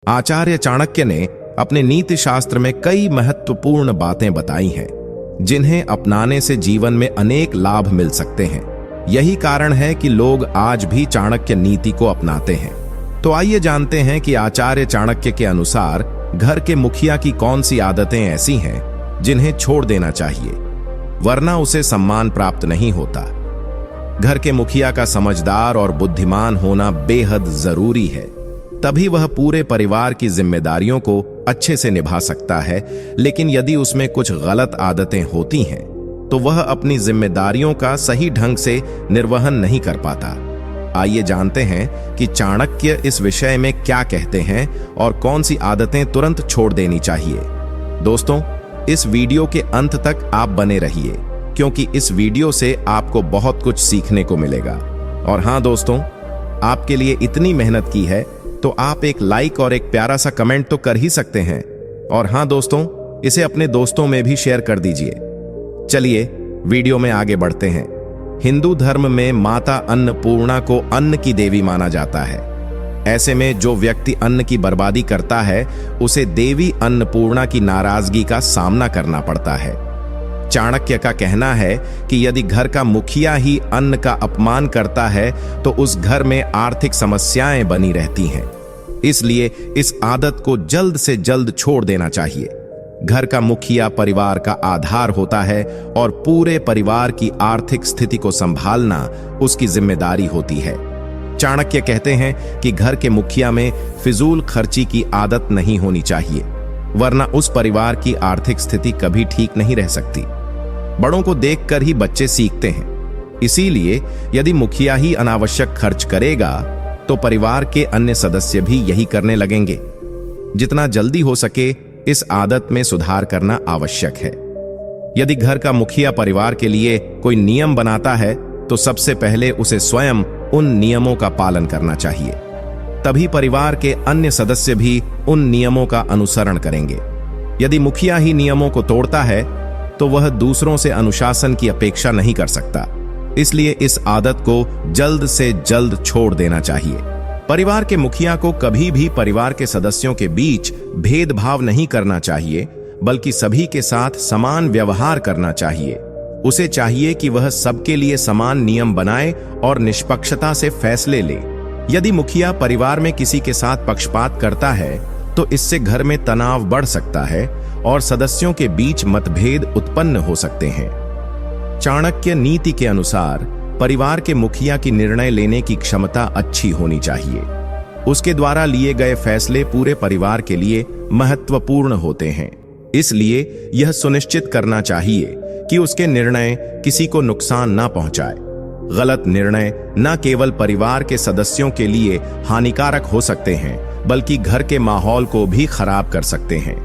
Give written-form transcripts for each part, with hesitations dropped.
आचार्य चाणक्य ने अपने नीति शास्त्र में कई महत्वपूर्ण बातें बताई हैं, जिन्हें अपनाने से जीवन में अनेक लाभ मिल सकते हैं। यही कारण है कि लोग आज भी चाणक्य नीति को अपनाते हैं। तो आइए जानते हैं कि आचार्य चाणक्य के अनुसार घर के मुखिया की कौन सी आदतें ऐसी हैं जिन्हें छोड़ देना चाहिए, वरना उसे सम्मान प्राप्त नहीं होता। घर के मुखिया का समझदार और बुद्धिमान होना बेहद जरूरी है, तभी वह पूरे परिवार की जिम्मेदारियों को अच्छे से निभा सकता है। लेकिन यदि उसमें कुछ गलत आदतें होती हैं, तो वह अपनी जिम्मेदारियों का सही ढंग से निर्वहन नहीं कर पाता। आइए जानते हैं कि चाणक्य इस विषय में क्या कहते हैं और कौन सी आदतें तुरंत छोड़ देनी चाहिए। दोस्तों, इस वीडियो के अंत तक आप बने रहिए, क्योंकि इस वीडियो से आपको बहुत कुछ सीखने को मिलेगा। और हाँ दोस्तों, आपके लिए इतनी मेहनत की है तो आप एक लाइक और एक प्यारा सा कमेंट तो कर ही सकते हैं। और हाँ दोस्तों, इसे अपने दोस्तों में भी शेयर कर दीजिए। चलिए वीडियो में आगे बढ़ते हैं। हिंदू धर्म में माता अन्नपूर्णा को अन्न की देवी माना जाता है। ऐसे में जो व्यक्ति अन्न की बर्बादी करता है, उसे देवी अन्नपूर्णा की नाराजगी का सामना करना पड़ता है। चाणक्य का कहना है कि यदि घर का मुखिया ही अन्न का अपमान करता है, तो उस घर में आर्थिक समस्याएं बनी रहती हैं। इसलिए इस आदत को जल्द से जल्द छोड़ देना चाहिए। घर का मुखिया परिवार का आधार होता है और पूरे परिवार की आर्थिक स्थिति को संभालना उसकी जिम्मेदारी होती है। चाणक्य कहते हैं कि घर के मुखिया में फिजूल खर्ची की आदत नहीं होनी चाहिए, वरना उस परिवार की आर्थिक स्थिति कभी ठीक नहीं रह सकती। बड़ों को देखकर ही बच्चे सीखते हैं। इसीलिए यदि मुखिया ही अनावश्यक खर्च करेगा, तो परिवार के अन्य सदस्य भी यही करने लगेंगे। जितना जल्दी हो सके इस आदत में सुधार करना आवश्यक है। यदि घर का मुखिया परिवार के लिए कोई नियम बनाता है, तो सबसे पहले उसे स्वयं उन नियमों का पालन करना चाहिए। तभी परिवार के अन्य सदस्य भी उन नियमों का अनुसरण करेंगे। यदि मुखिया ही नियमों को तोड़ता है, तो वह दूसरों से अनुशासन की अपेक्षा नहीं कर सकता। इसलिए इस आदत को जल्द से जल्द छोड़ देना चाहिए। परिवार के मुखिया को कभी भी परिवार के सदस्यों के बीच भेदभाव नहीं करना चाहिए, बल्कि सभी के साथ समान व्यवहार करना चाहिए। उसे चाहिए कि वह सबके लिए समान नियम बनाए और निष्पक्षता से फैसले ले। यदि मुखिया परिवार में किसी के साथ पक्षपात करता है, तो इससे घर में तनाव बढ़ सकता है और सदस्यों के बीच मतभेद उत्पन्न हो सकते हैं। चाणक्य नीति के अनुसार परिवार के मुखिया की निर्णय लेने की क्षमता अच्छी होनी चाहिए। उसके द्वारा लिए गए फैसले पूरे परिवार के लिए महत्वपूर्ण होते हैं। इसलिए यह सुनिश्चित करना चाहिए कि उसके निर्णय किसी को नुकसान ना पहुंचाए। गलत निर्णय न केवल परिवार के सदस्यों के लिए हानिकारक हो सकते हैं, बल्कि घर के माहौल को भी खराब कर सकते हैं।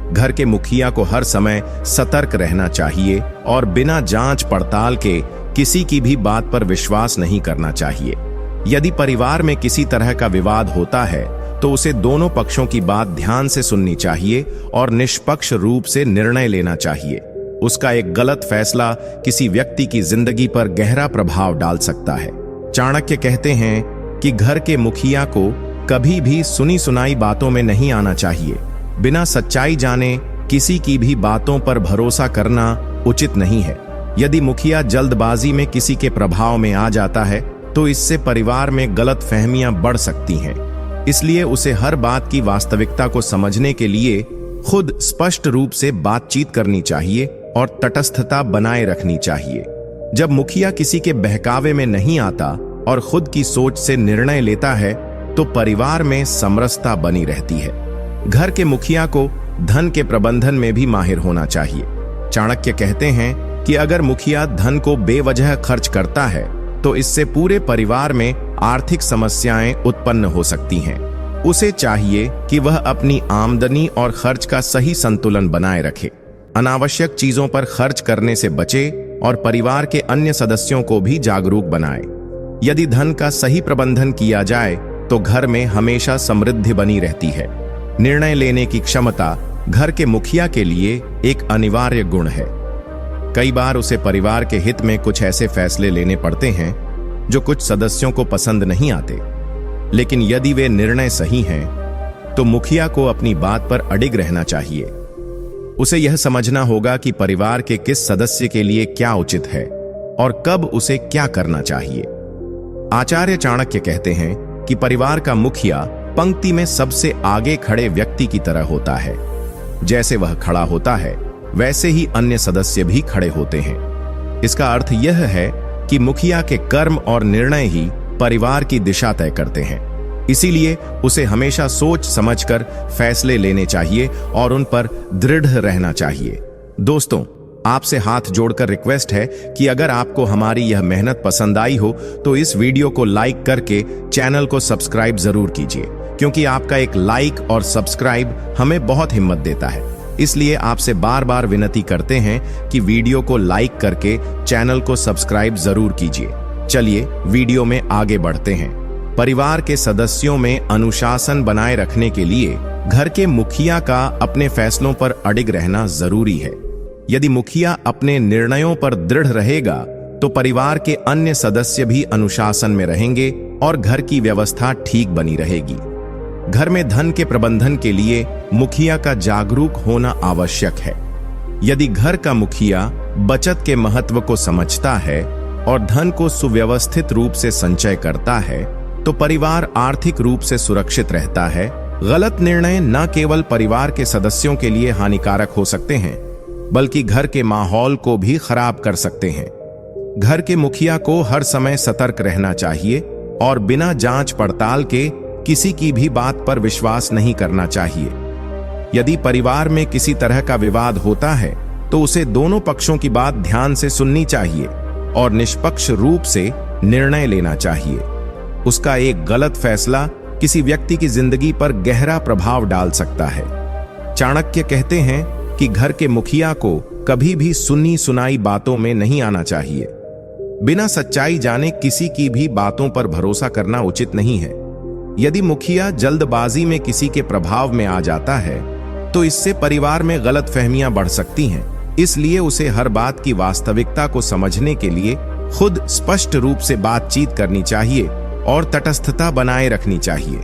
घर के मुखिया को हर समय सतर्क रहना चाहिए और बिना जांच पड़ताल के किसी की भी बात पर विश्वास नहीं करना चाहिए। यदि परिवार में किसी तरह का विवाद होता है, तो उसे दोनों पक्षों की बात ध्यान से सुननी चाहिए और निष्पक्ष रूप से निर्णय लेना चाहिए। उसका एक गलत फैसला किसी व्यक्ति की जिंदगी पर गहरा प्रभाव डाल सकता है। चाणक्य कहते हैं कि घर के मुखिया को कभी भी सुनी सुनाई बातों में नहीं आना चाहिए। बिना सच्चाई जाने किसी की भी बातों पर भरोसा करना उचित नहीं है। यदि मुखिया जल्दबाजी में किसी के प्रभाव में आ जाता है, तो इससे परिवार में गलतफहमियां बढ़ सकती हैं। इसलिए उसे हर बात की वास्तविकता को समझने के लिए खुद स्पष्ट रूप से बातचीत करनी चाहिए और तटस्थता बनाए रखनी चाहिए। जब मुखिया किसी के बहकावे में नहीं आता और खुद की सोच से निर्णय लेता है, तो परिवार में समरसता बनी रहती है। घर के मुखिया को धन के प्रबंधन में भी माहिर होना चाहिए। चाणक्य कहते हैं कि अगर मुखिया धन को बेवजह खर्च करता है, तो इससे पूरे परिवार में आर्थिक समस्याएं उत्पन्न हो सकती हैं। उसे चाहिए कि वह अपनी आमदनी और खर्च का सही संतुलन बनाए रखे, अनावश्यक चीजों पर खर्च करने से बचे और परिवार के अन्य सदस्यों को भी जागरूक बनाए। यदि धन का सही प्रबंधन किया जाए, तो घर में हमेशा समृद्धि बनी रहती है। निर्णय लेने की क्षमता घर के मुखिया के लिए एक अनिवार्य गुण है। कई बार उसे परिवार के हित में कुछ ऐसे फैसले लेने पड़ते हैं जो कुछ सदस्यों को पसंद नहीं आते, लेकिन यदि वे निर्णय सही हैं, तो मुखिया को अपनी बात पर अडिग रहना चाहिए। उसे यह समझना होगा कि परिवार के किस सदस्य के लिए क्या उचित है और कब उसे क्या करना चाहिए। आचार्य चाणक्य कहते हैं कि परिवार का मुखिया पंक्ति में सबसे आगे खड़े व्यक्ति की तरह होता है। जैसे वह खड़ा होता है वैसे ही अन्य सदस्य भी खड़े होते हैं। इसका अर्थ यह है कि मुखिया के कर्म और निर्णय ही परिवार की दिशा तय करते हैं। इसीलिए उसे हमेशा सोच समझकर फैसले लेने चाहिए और उन पर दृढ़ रहना चाहिए। दोस्तों, आपसे हाथ जोड़कर रिक्वेस्ट है कि अगर आपको हमारी यह मेहनत पसंद आई हो तो इस वीडियो को लाइक करके चैनल को सब्सक्राइब जरूर कीजिए, क्योंकि आपका एक लाइक और सब्सक्राइब हमें बहुत हिम्मत देता है। इसलिए आपसे बार बार विनती करते हैं कि वीडियो को लाइक करके चैनल को सब्सक्राइब जरूर कीजिए। चलिए वीडियो में आगे बढ़ते हैं। परिवार के सदस्यों में अनुशासन बनाए रखने के लिए घर के मुखिया का अपने फैसलों पर अडिग रहना जरूरी है। यदि मुखिया अपने निर्णयों पर दृढ़ रहेगा तो परिवार के अन्य सदस्य भी अनुशासन में रहेंगे और घर की व्यवस्था ठीक बनी रहेगी। घर में धन के प्रबंधन के लिए मुखिया का जागरूक होना आवश्यक है। यदि घर का मुखिया बचत के महत्व को समझता है और धन को सुव्यवस्थित रूप से संचय करता है तो परिवार आर्थिक रूप से सुरक्षित रहता है। गलत निर्णय न केवल परिवार के सदस्यों के लिए हानिकारक हो सकते हैं बल्कि घर के माहौल को भी खराब कर सकते हैं। घर के मुखिया को हर समय सतर्क रहना चाहिए और बिना जांच पड़ताल के किसी की भी बात पर विश्वास नहीं करना चाहिए। यदि परिवार में किसी तरह का विवाद होता है तो उसे दोनों पक्षों की बात ध्यान से सुननी चाहिए और निष्पक्ष रूप से निर्णय लेना चाहिए। उसका एक गलत फैसला किसी व्यक्ति की जिंदगी पर गहरा प्रभाव डाल सकता है। चाणक्य कहते हैं कि घर के मुखिया को कभी भी सुनी सुनाई बातों में नहीं आना चाहिए। बिना सच्चाई जाने किसी की भी बातों पर भरोसा करना उचित नहीं है। यदि मुखिया जल्दबाजी में किसी के प्रभाव में आ जाता है तो इससे परिवार में गलतफहमियां बढ़ सकती हैं। इसलिए उसे हर बात की वास्तविकता को समझने के लिए खुद स्पष्ट रूप से बातचीत करनी चाहिए और तटस्थता बनाए रखनी चाहिए।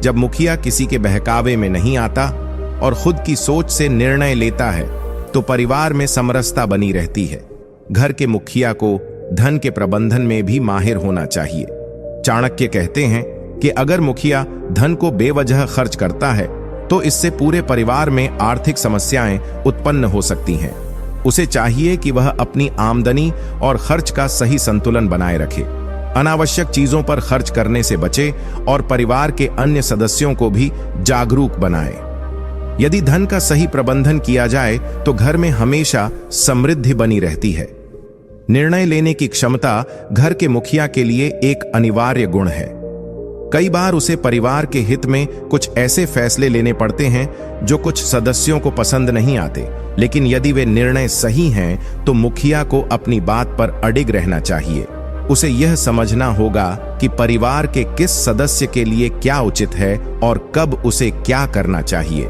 जब मुखिया किसी के बहकावे में नहीं आता और खुद की सोच से निर्णय लेता है तो परिवार में समरसता बनी रहती है। घर के मुखिया को धन के प्रबंधन में भी माहिर होना चाहिए। चाणक्य कहते हैं कि अगर मुखिया धन को बेवजह खर्च करता है तो इससे पूरे परिवार में आर्थिक समस्याएं उत्पन्न हो सकती हैं। उसे चाहिए कि वह अपनी आमदनी और खर्च का सही संतुलन बनाए रखे, अनावश्यक चीजों पर खर्च करने से बचे और परिवार के अन्य सदस्यों को भी जागरूक बनाए। यदि धन का सही प्रबंधन किया जाए तो घर में हमेशा समृद्धि बनी रहती है। निर्णय लेने की क्षमता घर के मुखिया के लिए एक अनिवार्य गुण है। कई बार उसे परिवार के हित में कुछ ऐसे फैसले लेने पड़ते हैं जो कुछ सदस्यों को पसंद नहीं आते, लेकिन यदि वे निर्णय सही हैं तो मुखिया को अपनी बात पर अडिग रहना चाहिए। उसे यह समझना होगा कि परिवार के किस सदस्य के लिए क्या उचित है और कब उसे क्या करना चाहिए।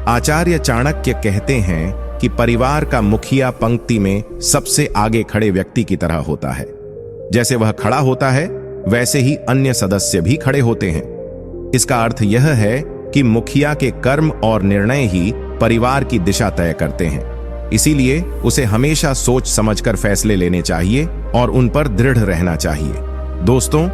आचार्य चाणक्य कहते हैं कि परिवार का मुखिया पंक्ति में सबसे आगे खड़े व्यक्ति की तरह होता है। जैसे वह खड़ा होता है वैसे ही अन्य सदस्य भी खड़े होते हैं। इसका अर्थ यह है कि मुखिया के कर्म और निर्णय ही परिवार की दिशा तय करते हैं। इसीलिए उसे हमेशा सोच समझकर फैसले लेने चाहिए और उन पर दृढ़ रहना चाहिए। दोस्तों,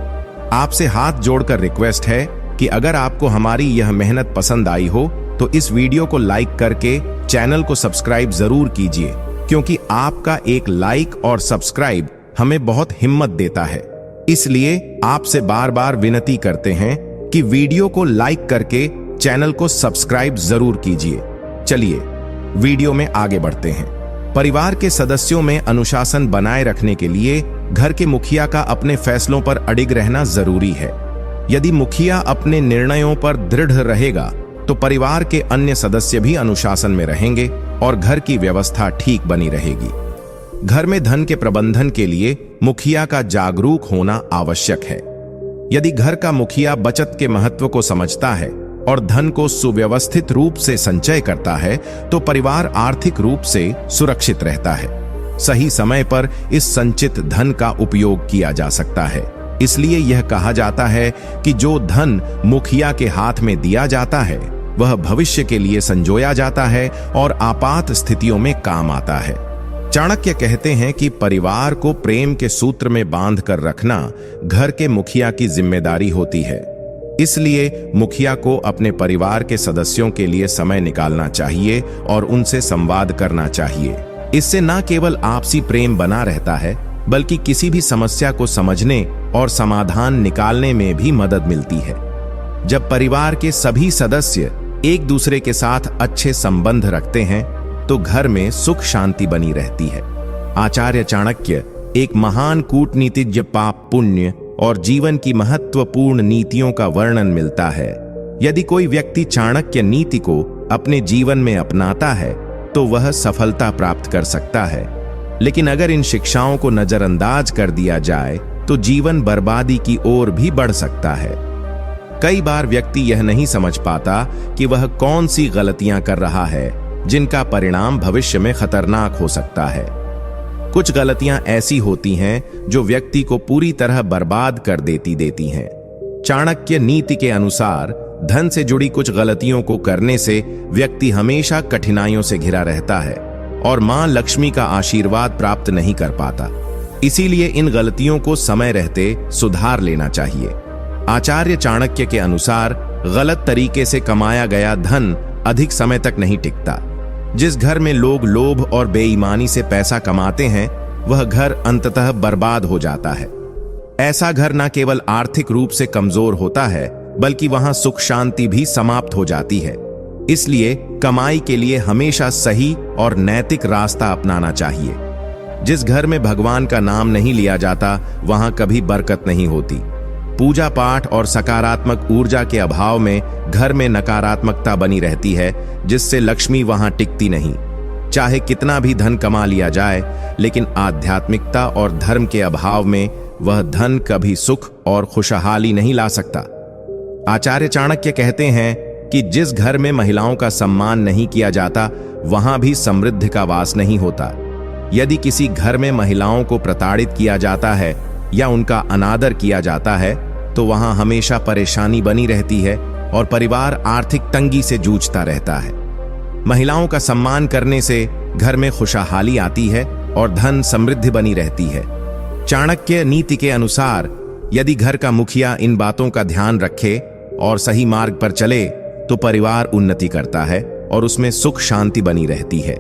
आपसे हाथ जोड़कर रिक्वेस्ट है कि अगर आपको हमारी यह मेहनत पसंद आई हो तो इस वीडियो को लाइक करके चैनल को सब्सक्राइब जरूर कीजिए, क्योंकि आपका एक लाइक और सब्सक्राइब हमें बहुत हिम्मत देता है। इसलिए आपसे बार बार विनती करते हैं कि वीडियो को लाइक करके चैनल को सब्सक्राइब जरूर कीजिए। चलिए वीडियो में आगे बढ़ते हैं। परिवार के सदस्यों में अनुशासन बनाए रखने के लिए घर के मुखिया का अपने फैसलों पर अडिग रहना जरूरी है। यदि मुखिया अपने निर्णयों पर दृढ़ रहेगा तो परिवार के अन्य सदस्य भी अनुशासन में रहेंगे और घर की व्यवस्था ठीक बनी रहेगी। घर में धन के प्रबंधन के लिए मुखिया का जागरूक होना आवश्यक है। यदि घर का मुखिया बचत के महत्व को समझता है और धन को सुव्यवस्थित रूप से संचय करता है तो परिवार आर्थिक रूप से सुरक्षित रहता है। सही समय पर इस संचित धन का उपयोग किया जा सकता है। इसलिए यह कहा जाता है कि जो धन मुखिया के हाथ में दिया जाता है वह भविष्य के लिए संजोया जाता है और आपात स्थितियों में काम आता है। चाणक्य कहते हैं कि परिवार को प्रेम के सूत्र में बांध कर रखना घर के मुखिया की जिम्मेदारी होती है। इसलिए मुखिया को अपने परिवार के सदस्यों के लिए समय निकालना चाहिए और उनसे संवाद करना चाहिए। इससे न केवल आपसी प्रेम बना रहता है बल्कि किसी भी समस्या को समझने और समाधान निकालने में भी मदद मिलती है। जब परिवार के सभी सदस्य एक दूसरे के साथ अच्छे संबंध रखते हैं तो घर में सुख शांति बनी रहती है। आचार्य चाणक्य एक महान कूटनीतिज्ञ पाप पुण्य और जीवन की महत्वपूर्ण नीतियों का वर्णन मिलता है। यदि कोई व्यक्ति चाणक्य नीति को अपने जीवन में अपनाता है तो वह सफलता प्राप्त कर सकता है, लेकिन अगर इन शिक्षाओं को नजरअंदाज कर दिया जाए तो जीवन बर्बादी की ओर भी बढ़ सकता है। कई बार व्यक्ति यह नहीं समझ पाता कि वह कौन सी गलतियां कर रहा है जिनका परिणाम भविष्य में खतरनाक हो सकता है। कुछ गलतियां ऐसी होती हैं जो व्यक्ति को पूरी तरह बर्बाद कर देती हैं। चाणक्य नीति के अनुसार धन से जुड़ी कुछ गलतियों को करने से व्यक्ति हमेशा कठिनाइयों से घिरा रहता है और मां लक्ष्मी का आशीर्वाद प्राप्त नहीं कर पाता। इसीलिए इन गलतियों को समय रहते सुधार लेना चाहिए। आचार्य चाणक्य के अनुसार गलत तरीके से कमाया गया धन अधिक समय तक नहीं टिकता। जिस घर में लोग लोभ और बेईमानी से पैसा कमाते हैं वह घर अंततः बर्बाद हो जाता है। ऐसा घर न केवल आर्थिक रूप से कमजोर होता है बल्कि वहां सुख शांति भी समाप्त हो जाती है। इसलिए कमाई के लिए हमेशा सही और नैतिक रास्ता अपनाना चाहिए। जिस घर में भगवान का नाम नहीं लिया जाता वहां कभी बरकत नहीं होती। पूजा पाठ और सकारात्मक ऊर्जा के अभाव में घर में नकारात्मकता बनी रहती है, जिससे लक्ष्मी वहां टिकती नहीं। चाहे कितना भी धन कमा लिया जाए, लेकिन आध्यात्मिकता और धर्म के अभाव में वह धन कभी सुख और खुशहाली नहीं ला सकता। आचार्य चाणक्य कहते हैं कि जिस घर में महिलाओं का सम्मान नहीं किया जाता वहां भी समृद्धि का वास नहीं होता। यदि किसी घर में महिलाओं को प्रताड़ित किया जाता है या उनका अनादर किया जाता है तो वहां हमेशा परेशानी बनी रहती है और परिवार आर्थिक तंगी से जूझता रहता है। महिलाओं का सम्मान करने से घर में खुशहाली आती है और धन समृद्धि बनी रहती है। चाणक्य नीति के अनुसार यदि घर का मुखिया इन बातों का ध्यान रखे और सही मार्ग पर चले तो परिवार उन्नति करता है और उसमें सुख शांति बनी रहती है।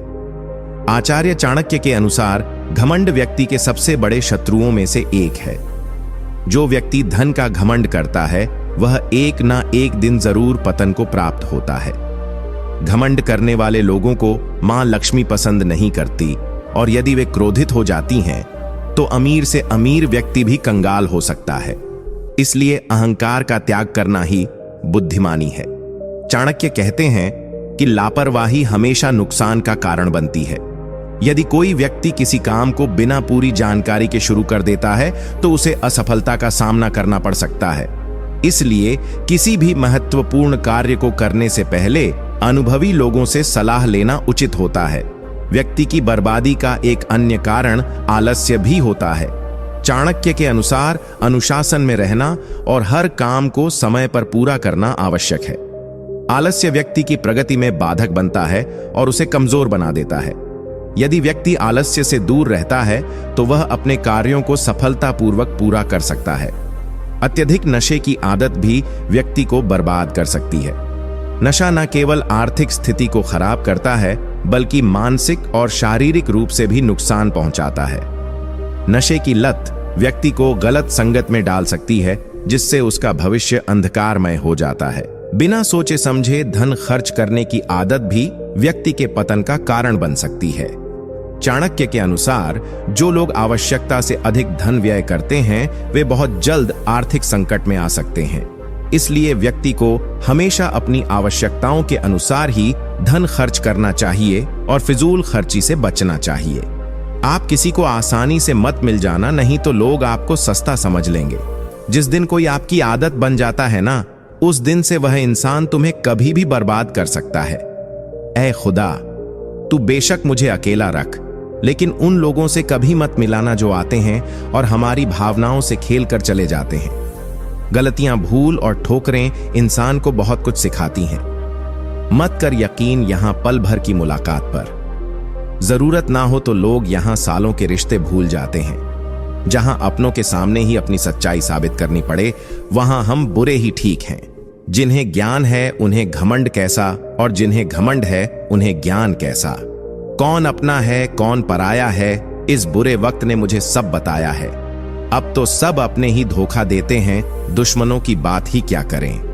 आचार्य चाणक्य के अनुसार घमंड व्यक्ति के सबसे बड़े शत्रुओं में से एक है। जो व्यक्ति धन का घमंड करता है वह एक ना एक दिन जरूर पतन को प्राप्त होता है। घमंड करने वाले लोगों को मां लक्ष्मी पसंद नहीं करती और यदि वे क्रोधित हो जाती हैं तो अमीर से अमीर व्यक्ति भी कंगाल हो सकता है। इसलिए अहंकार का त्याग करना ही बुद्धिमानी है। चाणक्य कहते हैं कि लापरवाही हमेशा नुकसान का कारण बनती है। यदि कोई व्यक्ति किसी काम को बिना पूरी जानकारी के शुरू कर देता है तो उसे असफलता का सामना करना पड़ सकता है। इसलिए किसी भी महत्वपूर्ण कार्य को करने से पहले अनुभवी लोगों से सलाह लेना उचित होता है। व्यक्ति की बर्बादी का एक अन्य कारण आलस्य भी होता है। चाणक्य के अनुसार अनुशासन में रहना और हर काम को समय पर पूरा करना आवश्यक है। आलस्य व्यक्ति की प्रगति में बाधक बनता है और उसे कमजोर बना देता है। यदि व्यक्ति आलस्य से दूर रहता है तो वह अपने कार्यों को सफलतापूर्वक पूरा कर सकता है। अत्यधिक नशे की आदत भी व्यक्ति को बर्बाद कर सकती है। नशा न केवल आर्थिक स्थिति को खराब करता है बल्कि मानसिक और शारीरिक रूप से भी नुकसान पहुंचाता है। नशे की लत व्यक्ति को गलत संगत में डाल सकती है, जिससे उसका भविष्य अंधकारमय हो जाता है। बिना सोचे समझे धन खर्च करने की आदत भी व्यक्ति के पतन का कारण बन सकती है। चाणक्य के अनुसार जो लोग आवश्यकता से अधिक धन व्यय करते हैं वे बहुत जल्द आर्थिक संकट में आ सकते हैं। इसलिए व्यक्ति को हमेशा अपनी आवश्यकताओं के अनुसार ही धन खर्च करना चाहिए और फिजूल खर्ची से बचना चाहिए। आप किसी को आसानी से मत मिल जाना, नहीं तो लोग आपको सस्ता समझ लेंगे। जिस दिन कोई आपकी आदत बन जाता है ना, उस दिन से वह इंसान तुम्हें कभी भी बर्बाद कर सकता है। ऐ खुदा, तू बेशक मुझे अकेला रख, लेकिन उन लोगों से कभी मत मिलाना जो आते हैं और हमारी भावनाओं से खेल कर चले जाते हैं। गलतियां, भूल और ठोकरें इंसान को बहुत कुछ सिखाती हैं। मत कर यकीन यहां पल भर की मुलाकात पर। जरूरत ना हो तो लोग यहां सालों के रिश्ते भूल जाते हैं। जहां अपनों के सामने ही अपनी सच्चाई साबित करनी पड़े, वहां हम बुरे ही ठीक हैं। जिन्हें ज्ञान है उन्हें घमंड कैसा, और जिन्हें घमंड है उन्हें ज्ञान कैसा। कौन अपना है कौन पराया है, इस बुरे वक्त ने मुझे सब बताया है। अब तो सब अपने ही धोखा देते हैं, दुश्मनों की बात ही क्या करें।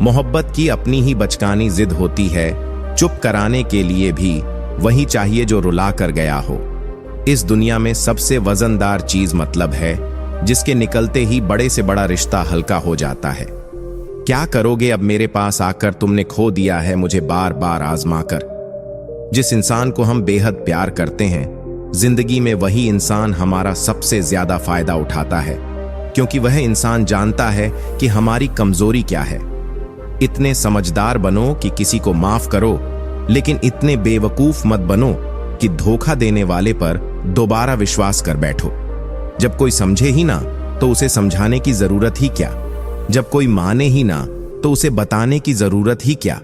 मोहब्बत की अपनी ही बचकानी जिद होती है, चुप कराने के लिए भी वही चाहिए जो रुला कर गया हो। इस दुनिया में सबसे वजनदार चीज मतलब है, जिसके निकलते ही बड़े से बड़ा रिश्ता हल्का हो जाता है। क्या करोगे अब मेरे पास आकर, तुमने खो दिया है मुझे बार बार आजमा कर। जिस इंसान को हम बेहद प्यार करते हैं, जिंदगी में वही इंसान हमारा सबसे ज्यादा फायदा उठाता है, क्योंकि वह इंसान जानता है कि हमारी कमजोरी क्या है। इतने समझदार बनो कि किसी को माफ करो, लेकिन इतने बेवकूफ मत बनो कि धोखा देने वाले पर दोबारा विश्वास कर बैठो। जब कोई समझे ही ना तो उसे समझाने की जरूरत ही क्या। जब कोई माने ही ना तो उसे बताने की जरूरत ही क्या।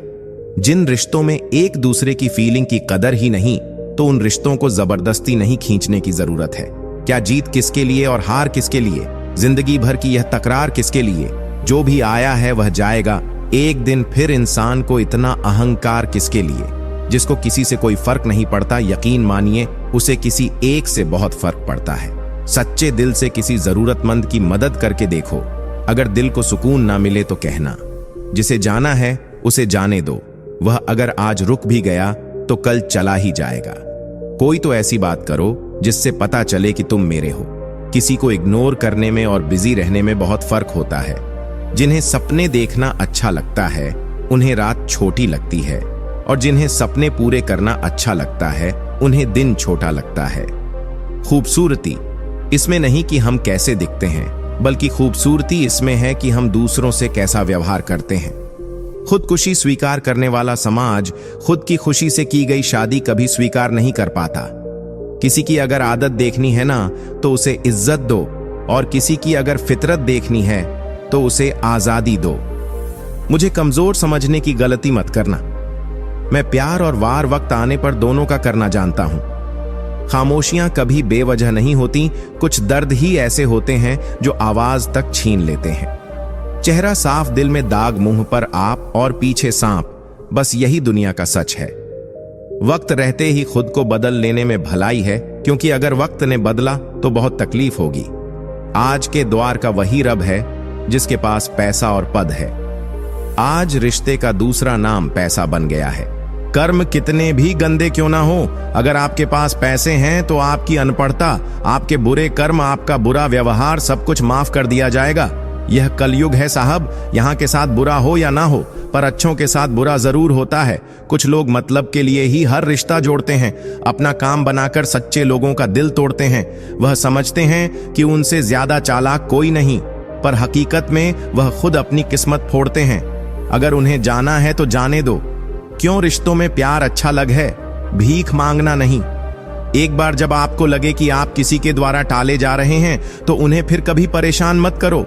जिन रिश्तों में एक दूसरे की फीलिंग की कदर ही नहीं, तो उन रिश्तों को जबरदस्ती नहीं खींचने की जरूरत है। क्या जीत किसके लिए और हार किसके लिए, जिंदगी भर की यह तकरार किसके लिए। जो भी आया है वह जाएगा एक दिन, फिर इंसान को इतना अहंकार किसके लिए। जिसको किसी से कोई फर्क नहीं पड़ता, यकीन मानिए उसे किसी एक से बहुत फर्क पड़ता है। सच्चे दिल से किसी जरूरतमंद की मदद करके देखो। अगर दिल को सुकून ना मिले तो कहना, जिसे जाना है उसे जाने दो। वह अगर आज रुक भी गया तो कल चला ही जाएगा। कोई तो ऐसी बात करो जिससे पता चले कि तुम मेरे हो। किसी को इग्नोर करने में और बिजी रहने में बहुत फर्क होता है। जिन्हें सपने देखना अच्छा लगता है, उन्हें रात छोटी लगती है, और जिन्हें सपने पूरे करना अच्छा लगता है, उन्हें दिन छोटा लगता है। खूबसूरती इसमें नहीं कि हम कैसे दिखते हैं, बल्कि खूबसूरती इसमें है कि हम दूसरों से कैसा व्यवहार करते हैं। खुदकुशी स्वीकार करने वाला समाज खुद की खुशी से की गई शादी कभी स्वीकार नहीं कर पाता। किसी की अगर आदत देखनी है ना तो उसे इज्जत दो, और किसी की अगर फितरत देखनी है तो उसे आजादी दो। मुझे कमजोर समझने की गलती मत करना। मैं प्यार और वार वक्त आने पर दोनों का करना जानता हूं। खामोशियां कभी बेवजह नहीं होती, कुछ दर्द ही ऐसे होते हैं जो आवाज तक छीन लेते हैं। चेहरा साफ, दिल में दाग, मुंह पर आप और पीछे सांप, बस यही दुनिया का सच है। वक्त रहते ही खुद को बदल लेने में भलाई है, क्योंकि अगर वक्त ने बदला तो बहुत तकलीफ होगी। आज के द्वार का वही रब है जिसके पास पैसा और पद है। आज रिश्ते का दूसरा नाम पैसा बन गया है। कर्म कितने भी गंदे क्यों ना हो, अगर आपके पास पैसे हैं तो आपकी अनपढ़ता, आपके बुरे कर्म, आपका बुरा व्यवहार, सब कुछ माफ कर दिया जाएगा। यह कलयुग है साहब। यहाँ के साथ बुरा हो या ना हो, पर अच्छों के साथ बुरा जरूर होता है। कुछ लोग मतलब के लिए ही हर रिश्ता जोड़ते हैं, अपना काम बनाकर सच्चे लोगों का दिल तोड़ते हैं। वह समझते हैं कि उनसे ज्यादा चालाक कोई नहीं, पर हकीकत में वह खुद अपनी किस्मत फोड़ते हैं। अगर उन्हें जाना है तो जाने दो। क्यों रिश्तों में प्यार अच्छा लग है, भीख मांगना नहीं। एक बार जब आपको लगे कि आप किसी के द्वारा टाले जा रहे हैं तो उन्हें फिर कभी परेशान मत करो।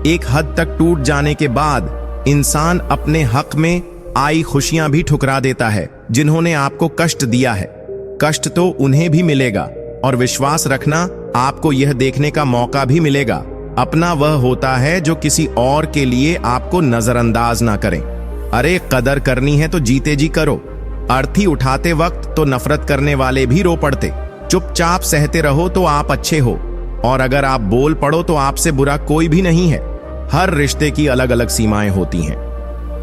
एक हद तक टूट जाने के बाद इंसान अपने हक में आई खुशियां भी ठुकरा देता है। जिन्होंने आपको कष्ट दिया है, कष्ट तो उन्हें भी मिलेगा, और विश्वास रखना आपको यह देखने का मौका भी मिलेगा। अपना वह होता है जो किसी और के लिए आपको नजरअंदाज ना करें। अरे कदर करनी है तो जीते जी करो। अर्थी उठाते वक्त तो नफरत करने वाले भी रो पड़ते। चुपचाप सहते रहो तो आप अच्छे हो, और अगर आप बोल पड़ो तो आपसे बुरा कोई भी नहीं है। हर रिश्ते की अलग अलग सीमाएं होती हैं,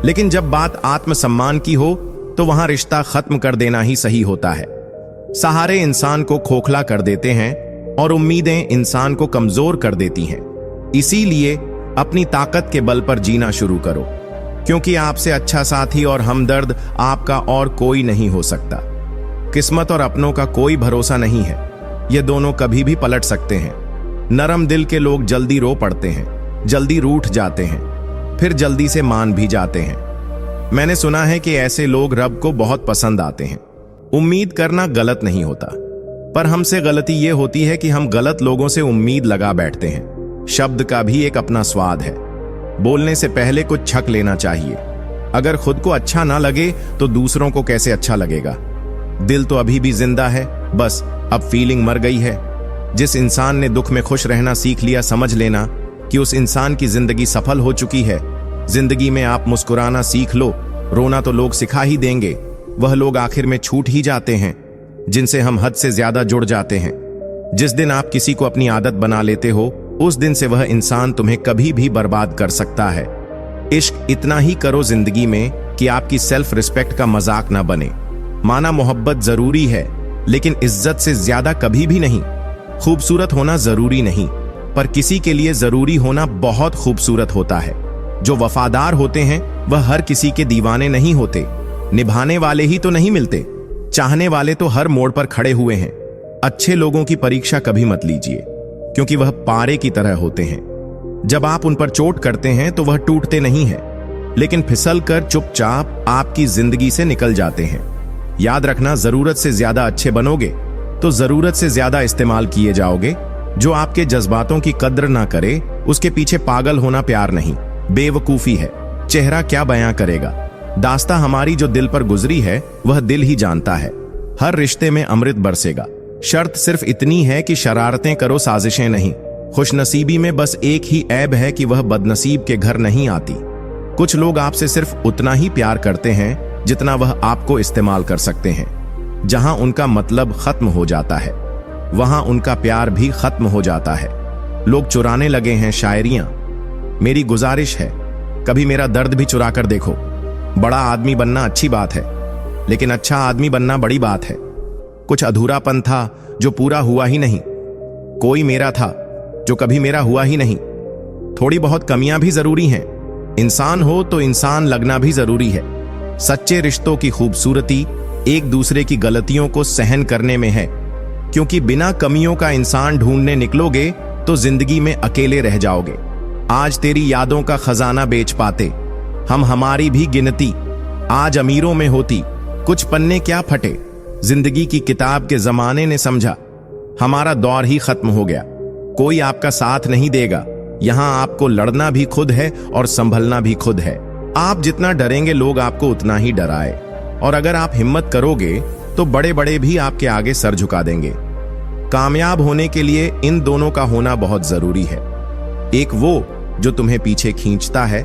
लेकिन जब बात आत्मसम्मान की हो तो वहां रिश्ता खत्म कर देना ही सही होता है। सहारे इंसान को खोखला कर देते हैं और उम्मीदें इंसान को कमजोर कर देती हैं। इसीलिए अपनी ताकत के बल पर जीना शुरू करो, क्योंकि आपसे अच्छा साथी और हमदर्द आपका और कोई नहीं हो सकता। किस्मत और अपनों का कोई भरोसा नहीं है, ये दोनों कभी भी पलट सकते हैं। नरम दिल के लोग जल्दी रो पड़ते हैं, जल्दी रूठ जाते हैं, फिर जल्दी से मान भी जाते हैं। मैंने सुना है कि ऐसे लोग रब को बहुत पसंद आते हैं। उम्मीद करना गलत नहीं होता, पर हमसे गलती ये होती है कि हम गलत लोगों से उम्मीद लगा बैठते हैं। शब्द का भी एक अपना स्वाद है। बोलने से पहले कुछ छक लेना चाहिए। अगर खुद को अच्छा ना लगे तो दूसरों को कैसे अच्छा लगेगा। दिल तो अभी भी जिंदा है, बस अब फीलिंग मर गई है। जिस इंसान ने दुख में खुश रहना सीख लिया, समझ लेना कि उस इंसान की जिंदगी सफल हो चुकी है। जिंदगी में आप मुस्कुराना सीख लो, रोना तो लोग सिखा ही देंगे। वह लोग आखिर में छूट ही जाते हैं जिनसे हम हद से ज्यादा जुड़ जाते हैं। जिस दिन आप किसी को अपनी आदत बना लेते हो, उस दिन से वह इंसान तुम्हें कभी भी बर्बाद कर सकता है। इश्क इतना ही करो जिंदगी में कि आपकी सेल्फ रिस्पेक्ट का मजाक ना बने। माना मोहब्बत जरूरी है, लेकिन इज्जत से ज्यादा कभी भी नहीं। खूबसूरत होना जरूरी नहीं, पर किसी के लिए जरूरी होना बहुत खूबसूरत होता है। जो वफादार होते हैं वह हर किसी के दीवाने नहीं होते। निभाने वाले ही तो नहीं मिलते, चाहने वाले तो हर मोड़ पर खड़े हुए हैं। अच्छे लोगों की परीक्षा कभी मत लीजिए, क्योंकि वह पारे की तरह होते हैं। जब आप उन पर चोट करते हैं तो वह टूटते नहीं हैं, लेकिन फिसल कर चुपचाप आपकी जिंदगी से निकल जाते हैं। याद रखना, जरूरत से ज्यादा अच्छे बनोगे तो जरूरत से ज्यादा इस्तेमाल किए जाओगे। जो आपके जज्बातों की कद्र ना करे, उसके पीछे पागल होना प्यार नहीं, बेवकूफी है। चेहरा क्या बयां करेगा। दास्तां हमारी जो दिल पर गुजरी है वह दिल ही जानता है। हर रिश्ते में अमृत बरसेगा। शर्त सिर्फ इतनी है कि शरारतें करो, साजिशें नहीं। खुशनसीबी में बस एक ही ऐब है कि वह बदनसीब के घर नहीं आती। कुछ लोग आपसे सिर्फ उतना ही प्यार करते हैं जितना वह आपको इस्तेमाल कर सकते हैं। जहां उनका मतलब खत्म हो जाता है, वहां उनका प्यार भी खत्म हो जाता है। लोग चुराने लगे हैं शायरियां। मेरी गुजारिश है, कभी मेरा दर्द भी चुरा कर देखो। बड़ा आदमी बनना अच्छी बात है, लेकिन अच्छा आदमी बनना बड़ी बात है। कुछ अधूरापन था जो पूरा हुआ ही नहीं। कोई मेरा था जो कभी मेरा हुआ ही नहीं। थोड़ी बहुत कमियां भी जरूरी हैं। इंसान हो तो इंसान लगना भी जरूरी है। सच्चे रिश्तों की खूबसूरती एक दूसरे की गलतियों को सहन करने में है, क्योंकि बिना कमियों का इंसान ढूंढने निकलोगे तो जिंदगी में अकेले रह जाओगे। आज तेरी यादों का खजाना बेच पाते हम, हमारी भी गिनती आज अमीरों में होती। कुछ पन्ने क्या फटे, जिंदगी की किताब के जमाने ने समझा हमारा दौर ही खत्म हो गया। कोई आपका साथ नहीं देगा। यहां आपको लड़ना भी खुद है और संभलना भी खुद है। आप जितना डरेंगे लोग आपको उतना ही डराए, और अगर आप हिम्मत करोगे तो बड़े बड़े भी आपके आगे सर झुका देंगे। कामयाब होने के लिए इन दोनों का होना बहुत जरूरी है। एक वो जो तुम्हें पीछे खींचता है,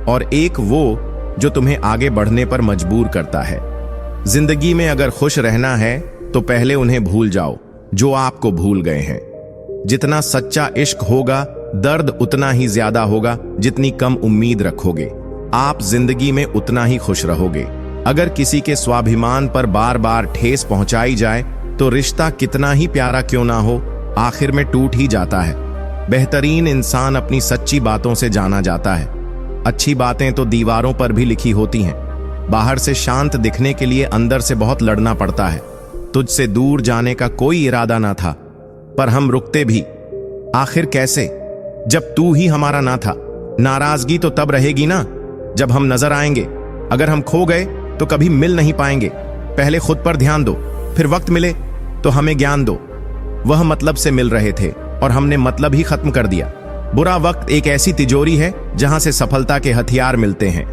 और एक वो जो तुम्हें आगे बढ़ने पर मजबूर करता है। जिंदगी में अगर खुश रहना है तो पहले उन्हें भूल जाओ जो आपको भूल गए हैं। जितना सच्चा इश्क होगा, दर्द उतना ही ज्यादा होगा। जितनी कम उम्मीद रखोगे, आप जिंदगी में उतना ही खुश रहोगे। अगर किसी के स्वाभिमान पर बार बार ठेस पहुंचाई जाए तो रिश्ता कितना ही प्यारा क्यों ना हो, आखिर में टूट ही जाता है। बेहतरीन इंसान अपनी सच्ची बातों से जाना जाता है। अच्छी बातें तो दीवारों पर भी लिखी होती हैं। बाहर से शांत दिखने के लिए अंदर से बहुत लड़ना पड़ता है। तुझसे दूर जाने का कोई इरादा ना था, पर हम रुकते भी आखिर कैसे, जब तू ही हमारा ना था। नाराजगी तो तब रहेगी ना जब हम नजर आएंगे। अगर हम खो गए तो कभी मिल नहीं पाएंगे। पहले खुद पर ध्यान दो, फिर वक्त मिले तो हमें ज्ञान दो। वह मतलब से मिल रहे थे और हमने मतलब ही खत्म कर दिया। बुरा वक्त एक ऐसी तिजोरी है जहां से सफलता के हथियार मिलते हैं।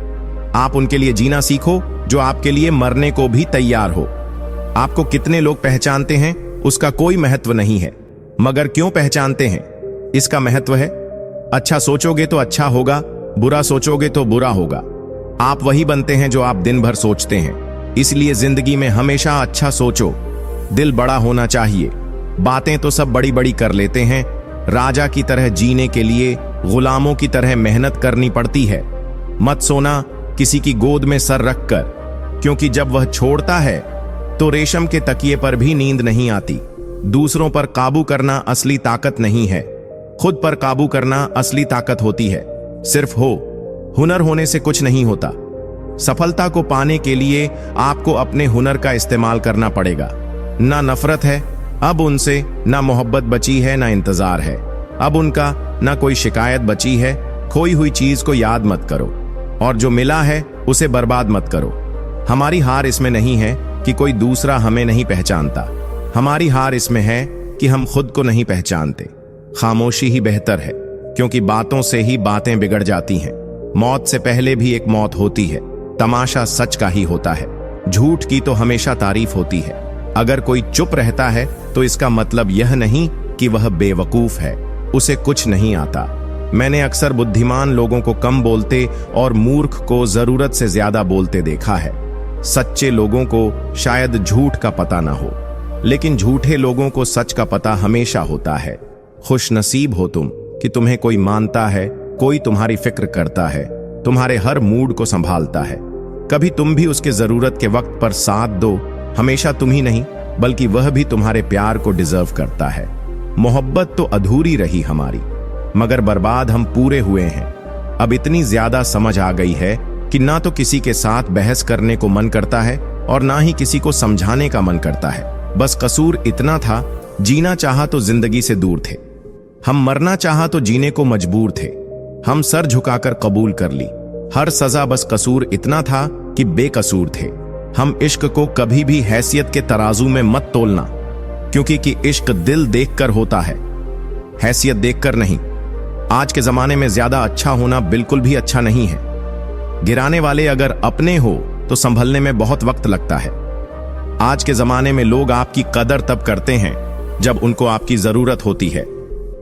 आप उनके लिए जीना सीखो जो आपके लिए मरने को भी तैयार हो। आपको कितने लोग पहचानते हैं उसका कोई महत्व नहीं है, मगर क्यों पहचानते हैं इसका महत्व है। अच्छा सोचोगे तो अच्छा होगा, बुरा सोचोगे तो बुरा होगा। आप वही बनते हैं जो आप दिन भर सोचते हैं। इसलिए जिंदगी में हमेशा अच्छा सोचो। दिल बड़ा होना चाहिए। बातें तो सब बड़ी बड़ी कर लेते हैं। राजा की तरह जीने के लिए गुलामों की तरह मेहनत करनी पड़ती है। मत सोना किसी की गोद में सर रखकर, क्योंकि जब वह छोड़ता है तो रेशम के तकिए पर भी नींद नहीं आती। दूसरों पर काबू करना असली ताकत नहीं है, खुद पर काबू करना असली ताकत होती है। सिर्फ हुनर होने से कुछ नहीं होता। सफलता को पाने के लिए आपको अपने हुनर का इस्तेमाल करना पड़ेगा। ना नफरत है अब उनसे, ना मोहब्बत बची है, ना इंतजार है अब उनका, ना कोई शिकायत बची है। खोई हुई चीज को याद मत करो, और जो मिला है उसे बर्बाद मत करो। हमारी हार इसमें नहीं है कि कोई दूसरा हमें नहीं पहचानता। हमारी हार इसमें है कि हम खुद को नहीं पहचानते। खामोशी ही बेहतर है, क्योंकि बातों से ही बातें बिगड़ जाती हैं। मौत से पहले भी एक मौत होती है। तमाशा सच का ही होता है। झूठ की तो हमेशा तारीफ होती है। अगर कोई चुप रहता है तो इसका मतलब यह नहीं कि वह बेवकूफ है, उसे कुछ नहीं आता। मैंने अक्सर बुद्धिमान लोगों को कम बोलते और मूर्ख को जरूरत से ज्यादा बोलते देखा है। सच्चे लोगों को शायद झूठ का पता ना हो, लेकिन झूठे लोगों को सच का पता हमेशा होता है। खुशनसीब हो तुम कि तुम्हें कोई मानता है, कोई तुम्हारी फिक्र करता है, तुम्हारे हर मूड को संभालता है। कभी तुम भी उसके जरूरत के वक्त पर साथ दो। हमेशा तुम ही नहीं, बल्कि वह भी तुम्हारे प्यार को डिजर्व करता है। मोहब्बत तो अधूरी रही हमारी, मगर बर्बाद हम पूरे हुए हैं। अब इतनी ज्यादा समझ आ गई है कि ना तो किसी के साथ बहस करने को मन करता है और ना ही किसी को समझाने का मन करता है। बस कसूर इतना था, जीना चाहा तो जिंदगी से दूर थे, हम मरना चाहा तो जीने को मजबूर थे। हम सर झुकाकर कबूल कर ली हर सजा। बस कसूर इतना था कि बेकसूर थे। हम इश्क को कभी भी हैसियत के तराजू में मत तोलना, क्योंकि कि इश्क दिल देखकर होता है, हैसियत देखकर नहीं। आज के जमाने में ज्यादा अच्छा होना बिल्कुल भी अच्छा नहीं है। गिराने वाले अगर अपने हो तो संभलने में बहुत वक्त लगता है। आज के जमाने में लोग आपकी कदर तब करते हैं जब उनको आपकी जरूरत होती है।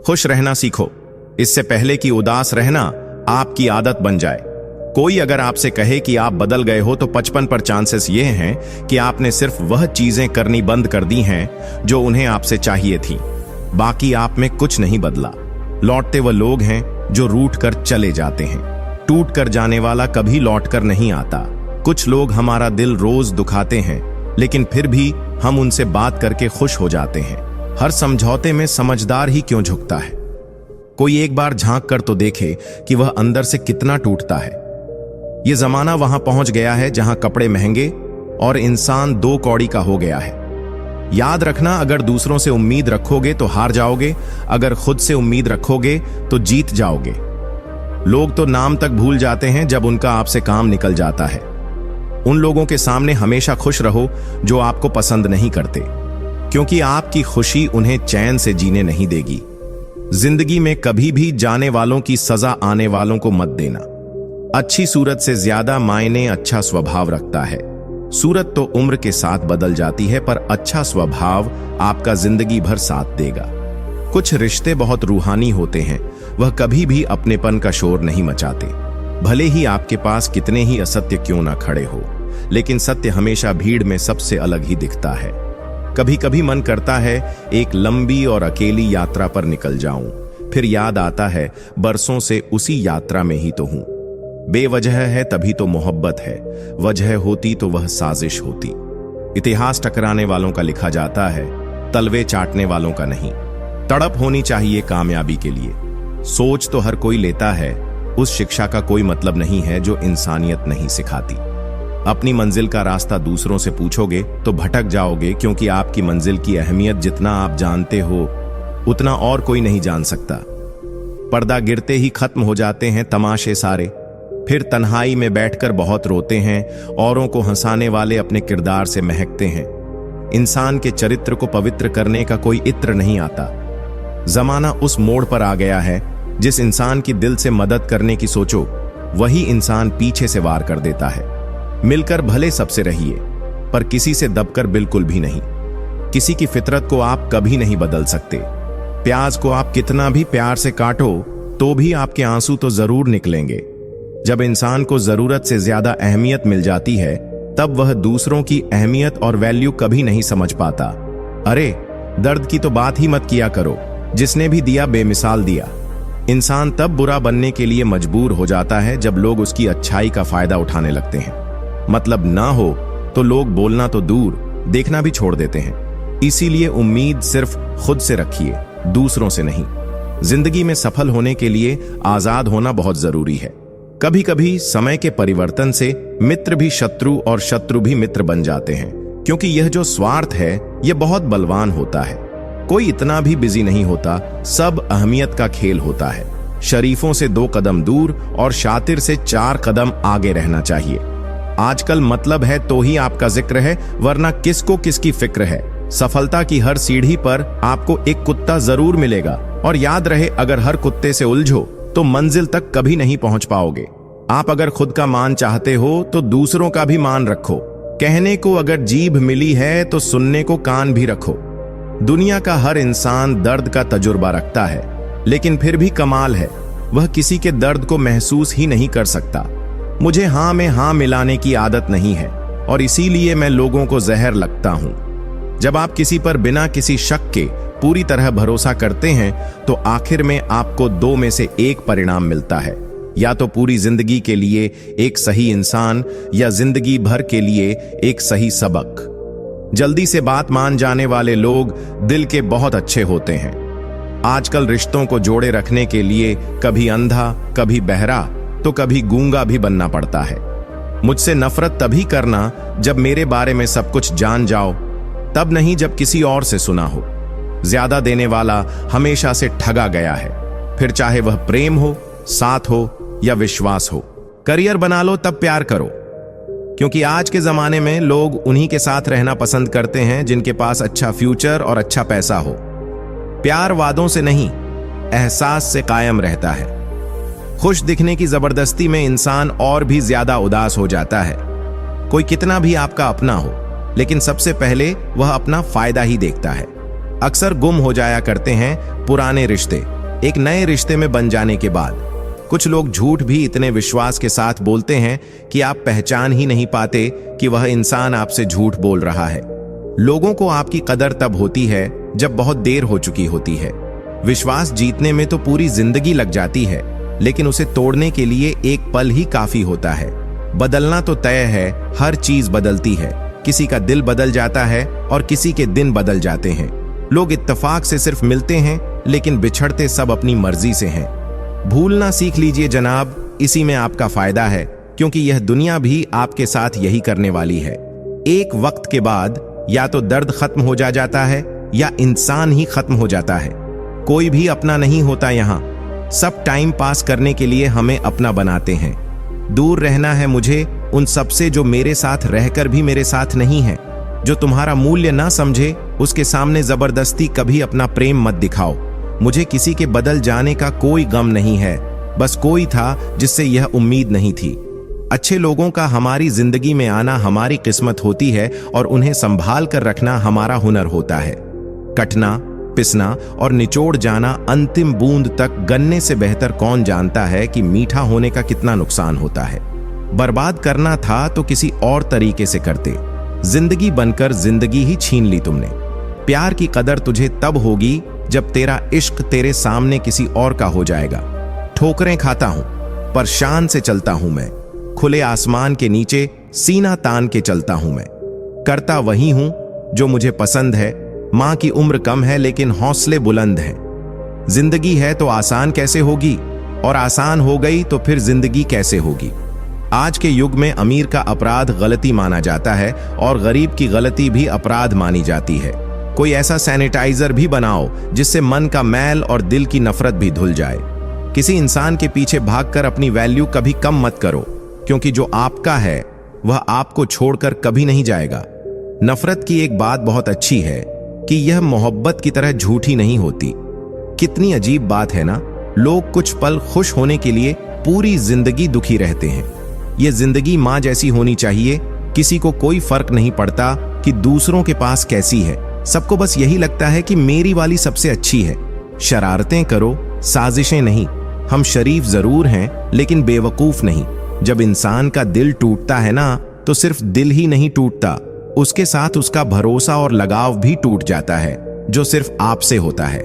खुश रहना सीखो, इससे पहले कि उदास रहना आपकी आदत बन जाए। कोई अगर आपसे कहे कि आप बदल गए हो तो 55 चांसेस ये हैं कि आपने सिर्फ वह चीजें करनी बंद कर दी हैं जो उन्हें आपसे चाहिए थी। बाकी आप में कुछ नहीं बदला। लौटते वह लोग हैं जो रूठ कर चले जाते हैं। टूट कर जाने वाला कभी लौट कर नहीं आता। कुछ लोग हमारा दिल रोज दुखाते हैं, लेकिन फिर भी हम उनसे बात करके खुश हो जाते हैं। हर समझौते में समझदार ही क्यों झुकता है। कोई एक बार झांक कर तो देखे कि वह अंदर से कितना टूटता है। यह जमाना वहां पहुंच गया है जहां कपड़े महंगे और इंसान 2 कौड़ी का हो गया है। याद रखना, अगर दूसरों से उम्मीद रखोगे तो हार जाओगे, अगर खुद से उम्मीद रखोगे तो जीत जाओगे। लोग तो नाम तक भूल जाते हैं जब उनका आपसे काम निकल जाता है। उन लोगों के सामने हमेशा खुश रहो जो आपको पसंद नहीं करते, क्योंकि आपकी खुशी उन्हें चैन से जीने नहीं देगी। जिंदगी में कभी भी जाने वालों की सजा आने वालों को मत देना। अच्छी सूरत से ज्यादा मायने अच्छा स्वभाव रखता है। सूरत तो उम्र के साथ बदल जाती है, पर अच्छा स्वभाव आपका जिंदगी भर साथ देगा। कुछ रिश्ते बहुत रूहानी होते हैं, वह कभी भी अपनेपन का शोर नहीं मचाते। भले ही आपके पास कितने ही असत्य क्यों ना खड़े हो, लेकिन सत्य हमेशा भीड़ में सबसे अलग ही दिखता है। कभी कभी मन करता है एक लंबी और अकेली यात्रा पर निकल जाऊं, फिर याद आता है बरसों से उसी यात्रा में ही तो हूं। बेवजह है तभी तो मोहब्बत है, वजह होती तो वह साजिश होती। इतिहास टकराने वालों का लिखा जाता है, तलवे चाटने वालों का नहीं। तड़प होनी चाहिए कामयाबी के लिए। सोच तो हर कोई लेता है, उस शिक्षा का कोई मतलब नहीं है जो इंसानियत नहीं सिखाती। अपनी मंजिल का रास्ता दूसरों से पूछोगे तो भटक जाओगे, क्योंकि आपकी मंजिल की अहमियत जितना आप जानते हो उतना और कोई नहीं जान सकता। पर्दा गिरते ही खत्म हो जाते हैं तमाशे सारे, फिर तन्हाई में बैठकर बहुत रोते हैं। औरों को हंसाने वाले अपने किरदार से महकते हैं। इंसान के चरित्र को पवित्र करने का कोई इत्र नहीं आता। जमाना उस मोड़ पर आ गया है, जिस इंसान की दिल से मदद करने की सोचो वही इंसान पीछे से वार कर देता है। मिलकर भले सबसे रहिए, पर किसी से दबकर बिल्कुल भी नहीं। किसी की फितरत को आप कभी नहीं बदल सकते। प्याज को आप कितना भी प्यार से काटो तो भी आपके आंसू तो जरूर निकलेंगे। जब इंसान को जरूरत से ज्यादा अहमियत मिल जाती है, तब वह दूसरों की अहमियत और वैल्यू कभी नहीं समझ पाता। अरे दर्द की तो बात ही मत किया करो, जिसने भी दिया बेमिसाल दिया। इंसान तब बुरा बनने के लिए मजबूर हो जाता है जब लोग उसकी अच्छाई का फायदा उठाने लगते हैं। मतलब ना हो तो लोग बोलना तो दूर, देखना भी छोड़ देते हैं। इसीलिए उम्मीद सिर्फ खुद से रखिए, दूसरों से नहीं। जिंदगी में सफल होने के लिए आजाद होना बहुत जरूरी है। कभी कभी समय के परिवर्तन से मित्र भी शत्रु और शत्रु भी मित्र बन जाते हैं, क्योंकि यह जो स्वार्थ है यह बहुत बलवान होता है। कोई इतना भी बिजी नहीं होता, सब अहमियत का खेल होता है। शरीफों से 2 कदम दूर और शातिर से 4 कदम आगे रहना चाहिए। आजकल मतलब है तो ही आपका जिक्र है, वरना किसको किसकी फिक्र है। सफलता की हर सीढ़ी पर आपको एक कुत्ता जरूर मिलेगा, और याद रहे, अगर हर कुत्ते से उलझो तो मंजिल तक कभी नहीं पहुंच पाओगे। आप अगर खुद का मान चाहते हो तो दूसरों का भी मान रखो। कहने को अगर जीभ मिली है तो सुनने को कान भी रखो। दुनिया का हर इंसान दर्द का तजुर्बा रखता है, लेकिन फिर भी कमाल है, वह किसी के दर्द को महसूस ही नहीं कर सकता। मुझे हाँ में हाँ मिलाने की आदत नहीं है, और इसीलिए मैं लोगों को जहर लगता हूं। जब आप किसी पर बिना किसी शक के पूरी तरह भरोसा करते हैं तो आखिर में आपको दो में से एक परिणाम मिलता है, या तो पूरी जिंदगी के लिए एक सही इंसान, या जिंदगी भर के लिए एक सही सबक। जल्दी से बात मान जाने वाले लोग दिल के बहुत अच्छे होते हैं। आजकल रिश्तों को जोड़े रखने के लिए कभी अंधा, कभी बहरा, तो कभी गूंगा भी बनना पड़ता है। मुझसे नफरत तभी करना जब मेरे बारे में सब कुछ जान जाओ, तब नहीं जब किसी और से सुना हो। ज्यादा देने वाला हमेशा से ठगा गया है, फिर चाहे वह प्रेम हो, साथ हो या विश्वास हो। करियर बना लो तब प्यार करो, क्योंकि आज के जमाने में लोग उन्हीं के साथ रहना पसंद करते हैं जिनके पास अच्छा फ्यूचर और अच्छा पैसा हो। प्यार वादों से नहीं, एहसास से कायम रहता है। खुश दिखने की जबरदस्ती में इंसान और भी ज्यादा उदास हो जाता है। कोई कितना भी आपका अपना हो, लेकिन सबसे पहले वह अपना फायदा ही देखता है। अक्सर गुम हो जाया करते हैं पुराने रिश्ते एक नए रिश्ते में बन जाने के बाद। कुछ लोग झूठ भी इतने विश्वास के साथ बोलते हैं कि आप पहचान ही नहीं पाते कि वह इंसान आपसे झूठ बोल रहा है। लोगों को आपकी कदर तब होती है जब बहुत देर हो चुकी होती है। विश्वास जीतने में तो पूरी जिंदगी लग जाती है, लेकिन उसे तोड़ने के लिए एक पल ही काफी होता है। बदलना तो तय है, हर चीज बदलती है। किसी का दिल बदल जाता है और किसी के दिन बदल जाते हैं। लोग इत्तेफाक से सिर्फ मिलते हैं, लेकिन बिछड़ते सब अपनी मर्जी से हैं। भूलना सीख लीजिए जनाब, इसी में आपका फायदा है, क्योंकि यह दुनिया भी आपके साथ यही करने वाली है। एक वक्त के बाद या तो दर्द खत्म हो जाता है, या इंसान ही खत्म हो जाता है। कोई भी अपना नहीं होता यहाँ। सब टाइम पास करने के लिए हमें अपना बनाते हैं। दूर रहना है मुझे उन सबसे जो मेरे साथ रहकर भी मेरे साथ नहीं है। जो तुम्हारा मूल्य ना समझे, उसके सामने जबरदस्ती कभी अपना प्रेम मत दिखाओ। मुझे किसी के बदल जाने का कोई गम नहीं है, बस कोई था जिससे यह उम्मीद नहीं थी। अच्छे लोगों का हमारी जिंदगी में आना हमारी किस्मत होती है, और उन्हें संभाल कर रखना हमारा हुनर होता है। कटना, पिसना और निचोड़ जाना अंतिम बूंद तक गन्ने से बेहतर कौन जानता है कि मीठा होने का कितना नुकसान होता है। बर्बाद करना था तो किसी और तरीके से करते। जिंदगी बनकर जिंदगी ही छीन ली तुमने। प्यार की कदर तुझे तब होगी जब तेरा इश्क तेरे सामने किसी और का हो जाएगा। ठोकरें खाता हूं पर शान से चलता हूं मैं। खुले आसमान के नीचे सीना तान के चलता हूं मैं। करता वही हूं जो मुझे पसंद है। मां की उम्र कम है लेकिन हौसले बुलंद हैं। जिंदगी है तो आसान कैसे होगी, और आसान हो गई तो फिर जिंदगी कैसे होगी। आज के युग में अमीर का अपराध गलती माना जाता है, और गरीब की गलती भी अपराध मानी जाती है। कोई ऐसा सैनिटाइजर भी बनाओ जिससे मन का मैल और दिल की नफरत भी धुल जाए। किसी इंसान के पीछे भागकर अपनी वैल्यू कभी कम मत करो, क्योंकि जो आपका है वह आपको छोड़कर कभी नहीं जाएगा। नफरत की एक बात बहुत अच्छी है कि यह मोहब्बत की तरह झूठी नहीं होती। कितनी अजीब बात है ना, लोग कुछ पल खुश होने के लिए पूरी जिंदगी दुखी रहते हैं। यह जिंदगी मां जैसी होनी चाहिए। किसी को कोई फर्क नहीं पड़ता कि दूसरों के पास कैसी है। सबको बस यही लगता है कि मेरी वाली सबसे अच्छी है। शरारतें करो, साजिशें नहीं। हम शरीफ जरूर हैं लेकिन बेवकूफ नहीं। जब इंसान का दिल टूटता है ना, तो सिर्फ दिल ही नहीं टूटता, उसके साथ उसका भरोसा और लगाव भी टूट जाता है, जो सिर्फ आपसे होता है।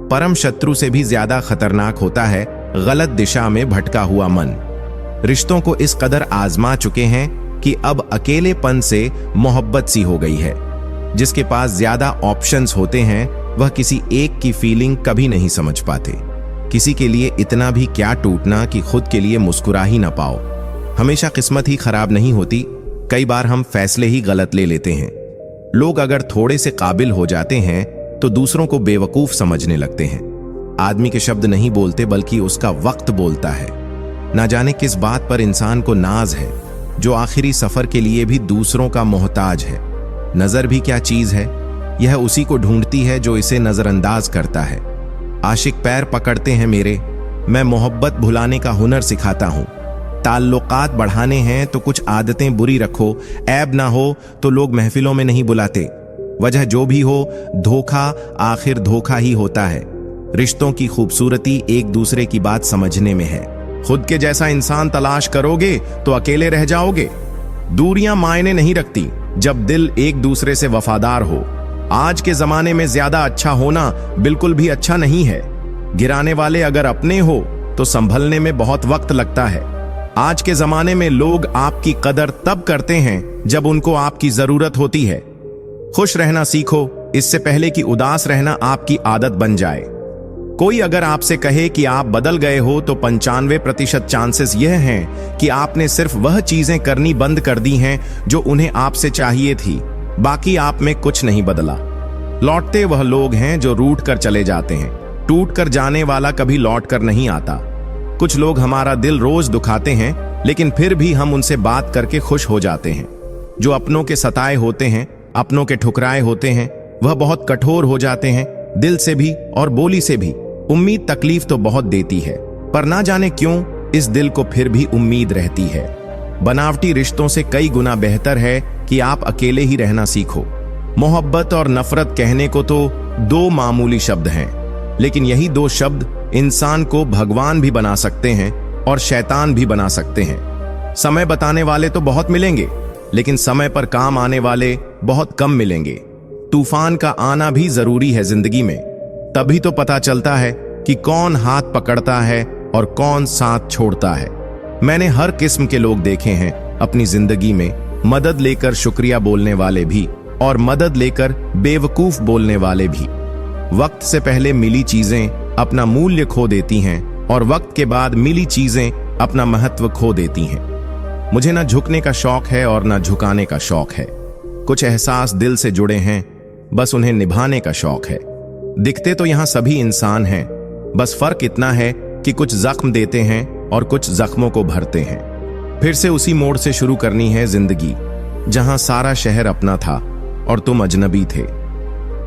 परम शत्रु से भी ज्यादा खतरनाक होता है गलत दिशा में भटका हुआ मन। रिश्तों को इस कदर आजमा चुके हैं कि अब अकेलेपन से मोहब्बत सी हो गई है। जिसके पास ज्यादा ऑप्शंस होते हैं वह किसी एक की फीलिंग कभी नहीं समझ पाते। किसी के लिए इतना भी क्या टूटना कि खुद के लिए मुस्कुरा ही ना पाओ। हमेशा किस्मत ही खराब नहीं होती, कई बार हम फैसले ही गलत ले लेते हैं। लोग अगर थोड़े से काबिल हो जाते हैं तो दूसरों को बेवकूफ समझने लगते हैं। आदमी के शब्द नहीं बोलते बल्कि उसका वक्त बोलता है। ना जाने किस बात पर इंसान को नाज है, जो आखिरी सफर के लिए भी दूसरों का मोहताज है। नजर भी क्या चीज है, यह उसी को ढूंढती है जो इसे नजरअंदाज करता है। आशिक पैर पकड़ते हैं मेरे, मैं मोहब्बत भुलाने का हुनर सिखाता हूं। ताल्लुकात बढ़ाने हैं तो कुछ आदतें बुरी रखो, ऐब ना हो तो लोग महफिलों में नहीं बुलाते। वजह जो भी हो, धोखा आखिर धोखा ही होता है। रिश्तों की खूबसूरती एक दूसरे की बात समझने में है। खुद के जैसा इंसान तलाश करोगे तो अकेले रह जाओगे। दूरियां मायने नहीं रखती जब दिल एक दूसरे से वफादार हो। आज के जमाने में ज्यादा अच्छा होना बिल्कुल भी अच्छा नहीं है। गिराने वाले अगर अपने हो तो संभलने में बहुत वक्त लगता है। आज के जमाने में लोग आपकी कदर तब करते हैं जब उनको आपकी जरूरत होती है। खुश रहना सीखो, इससे पहले कि उदास रहना आपकी आदत बन जाए। कोई अगर आपसे कहे कि आप बदल गए हो तो 95% चांसेस यह हैं कि आपने सिर्फ वह चीजें करनी बंद कर दी हैं जो उन्हें आपसे चाहिए थी। बाकी आप में कुछ नहीं बदला। लौटते वह लोग हैं जो रूठ कर चले जाते हैं। टूट कर जाने वाला कभी लौट कर नहीं आता। कुछ लोग हमारा दिल रोज दुखाते हैं, लेकिन फिर भी हम उनसे बात करके खुश हो जाते हैं। जो अपनों के सताए होते हैं, अपनों के ठुकराए होते हैं, वह बहुत कठोर हो जाते हैं, दिल से भी और बोली से भी। उम्मीद तकलीफ तो बहुत देती है, पर ना जाने क्यों इस दिल को फिर भी उम्मीद रहती है। बनावटी रिश्तों से कई गुना बेहतर है कि आप अकेले ही रहना सीखो। मोहब्बत और नफरत कहने को तो दो मामूली शब्द हैं, लेकिन यही दो शब्द इंसान को भगवान भी बना सकते हैं और शैतान भी बना सकते हैं। समय बताने वाले तो बहुत मिलेंगे, लेकिन समय पर काम आने वाले बहुत कम मिलेंगे। तूफान का आना भी जरूरी है जिंदगी में, तभी तो पता चलता है कि कौन हाथ पकड़ता है और कौन साथ छोड़ता है। मैंने हर किस्म के लोग देखे हैं अपनी जिंदगी में, मदद लेकर शुक्रिया बोलने वाले भी और मदद लेकर बेवकूफ बोलने वाले भी। वक्त से पहले मिली चीजें अपना मूल्य खो देती हैं और वक्त के बाद मिली चीजें अपना महत्व खो देती हैं। मुझे ना झुकने का शौक है और ना झुकाने का शौक है। कुछ एहसास दिल से जुड़े हैं, बस उन्हें निभाने का शौक है। दिखते तो यहां सभी इंसान हैं, बस फर्क इतना है कि कुछ जख्म देते हैं और कुछ जख्मों को भरते हैं। फिर से उसी मोड़ से शुरू करनी है जिंदगी, जहां सारा शहर अपना था और तुम अजनबी थे।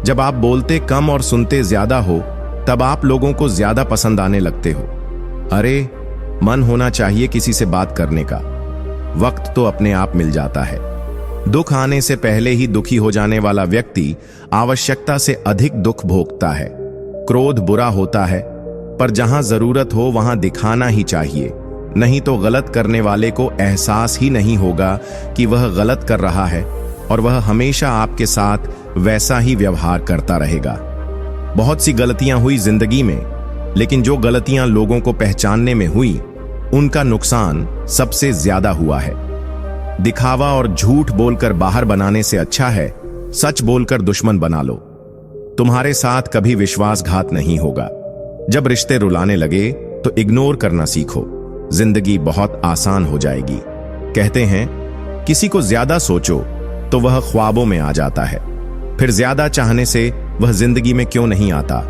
जब आप बोलते कम और सुनते ज्यादा हो, तब आप लोगों को ज्यादा पसंद आने लगते हो। अरे, मन होना चाहिए किसी से बात करने का। वक्त तो अपने आप मिल जाता है। दुख आने से पहले ही दुखी हो जाने वाला व्यक्ति आवश्यकता से अधिक दुख भोगता है। क्रोध बुरा होता है, पर जहां जरूरत हो वहां दिखाना ही चाहिए, नहीं तो गलत करने वाले को एहसास ही नहीं होगा कि वह गलत कर रहा है और वह हमेशा आपके साथ वैसा ही व्यवहार करता रहेगा। बहुत सी गलतियां हुई जिंदगी में, लेकिन जो गलतियां लोगों को पहचानने में हुई, उनका नुकसान सबसे ज्यादा हुआ है। दिखावा और झूठ बोलकर बाहर बनाने से अच्छा है सच बोलकर दुश्मन बना लो। तुम्हारे साथ कभी विश्वासघात नहीं होगा। जब रिश्ते रुलाने लगे तो इग्नोर करना सीखो, जिंदगी बहुत आसान हो जाएगी। कहते हैं किसी को ज्यादा सोचो तो वह ख्वाबों में आ जाता है, फिर ज्यादा चाहने से वह जिंदगी में क्यों नहीं आता।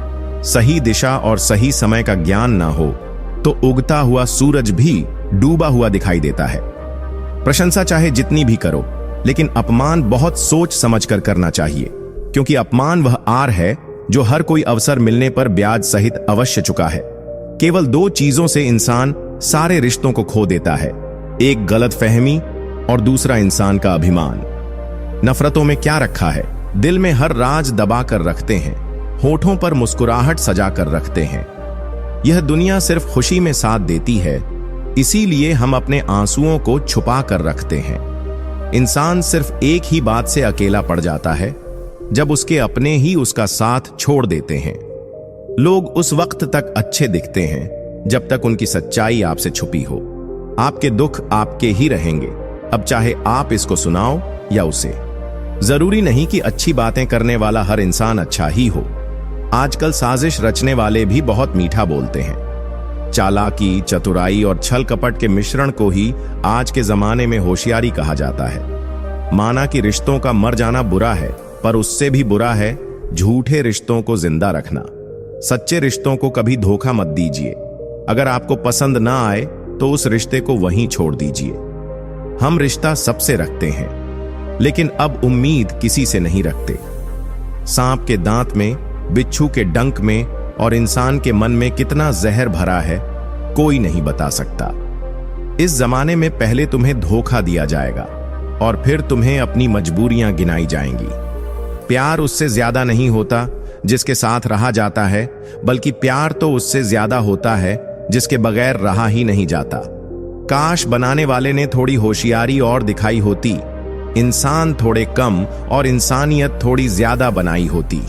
सही दिशा और सही समय का ज्ञान ना हो तो उगता हुआ सूरज भी डूबा हुआ दिखाई देता है। प्रशंसा चाहे जितनी भी करो, लेकिन अपमान बहुत सोच समझकर करना चाहिए, क्योंकि अपमान वह आर है जो हर कोई अवसर मिलने पर ब्याज सहित अवश्य चुका है। केवल दो चीजों से इंसान सारे रिश्तों को खो देता है, एक गलतफहमी और दूसरा इंसान का अभिमान। नफरतों में क्या रखा है? दिल में हर राज दबा कर रखते हैं, होठों पर मुस्कुराहट सजा कर रखते हैं। यह दुनिया सिर्फ खुशी में साथ देती है, इसीलिए हम अपने आंसुओं को छुपा कर रखते हैं। इंसान सिर्फ एक ही बात से अकेला पड़ जाता है, जब उसके अपने ही उसका साथ छोड़ देते हैं। लोग उस वक्त तक अच्छे दिखते हैं जब तक उनकी सच्चाई आपसे छुपी हो। आपके दुख आपके ही रहेंगे, अब चाहे आप इसको सुनाओ या उसे। जरूरी नहीं कि अच्छी बातें करने वाला हर इंसान अच्छा ही हो। आजकल साजिश रचने वाले भी बहुत मीठा बोलते हैं। चालाकी, चतुराई और छल कपट के मिश्रण को ही आज के जमाने में होशियारी कहा जाता है। माना कि रिश्तों का मर जाना बुरा है, पर उससे भी बुरा है झूठे रिश्तों को जिंदा रखना। सच्चे रिश्तों को कभी धोखा मत दीजिए। अगर आपको पसंद ना आए तो उस रिश्ते को वहीं छोड़ दीजिए। हम रिश्ता सबसे रखते हैं, लेकिन अब उम्मीद किसी से नहीं रखते। सांप के दांत में, बिच्छू के डंक में और इंसान के मन में कितना जहर भरा है, कोई नहीं बता सकता। इस जमाने में पहले तुम्हें धोखा दिया जाएगा और फिर तुम्हें अपनी मजबूरियां गिनाई जाएंगी। प्यार उससे ज्यादा नहीं होता जिसके साथ रहा जाता है, बल्कि प्यार तो उससे ज्यादा होता है जिसके बगैर रहा ही नहीं जाता। काश बनाने वाले ने थोड़ी होशियारी और दिखाई होती, इंसान थोड़े कम और इंसानियत थोड़ी ज्यादा बनाई होती।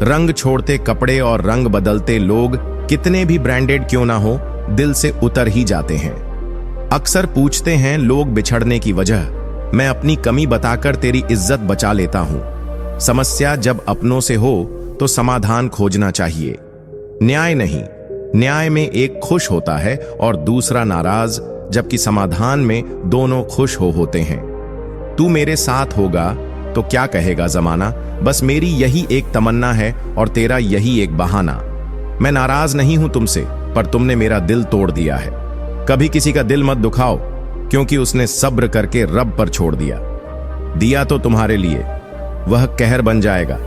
रंग छोड़ते कपड़े और रंग बदलते लोग कितने भी ब्रांडेड क्यों ना हो, दिल से उतर ही जाते हैं। अक्सर पूछते हैं लोग बिछड़ने की वजह, मैं अपनी कमी बताकर तेरी इज्जत बचा लेता हूं। समस्या जब अपनों से हो तो समाधान खोजना चाहिए, न्याय नहीं। न्याय में एक खुश होता है और दूसरा नाराज, जबकि समाधान में दोनों खुश होते हैं। तू मेरे साथ होगा तो क्या कहेगा जमाना, बस मेरी यही एक तमन्ना है और तेरा यही एक बहाना। मैं नाराज नहीं हूं तुमसे, पर तुमने मेरा दिल तोड़ दिया है। कभी किसी का दिल मत दुखाओ, क्योंकि उसने सब्र करके रब पर छोड़ दिया तो तुम्हारे लिए, वह कहर बन जाएगा।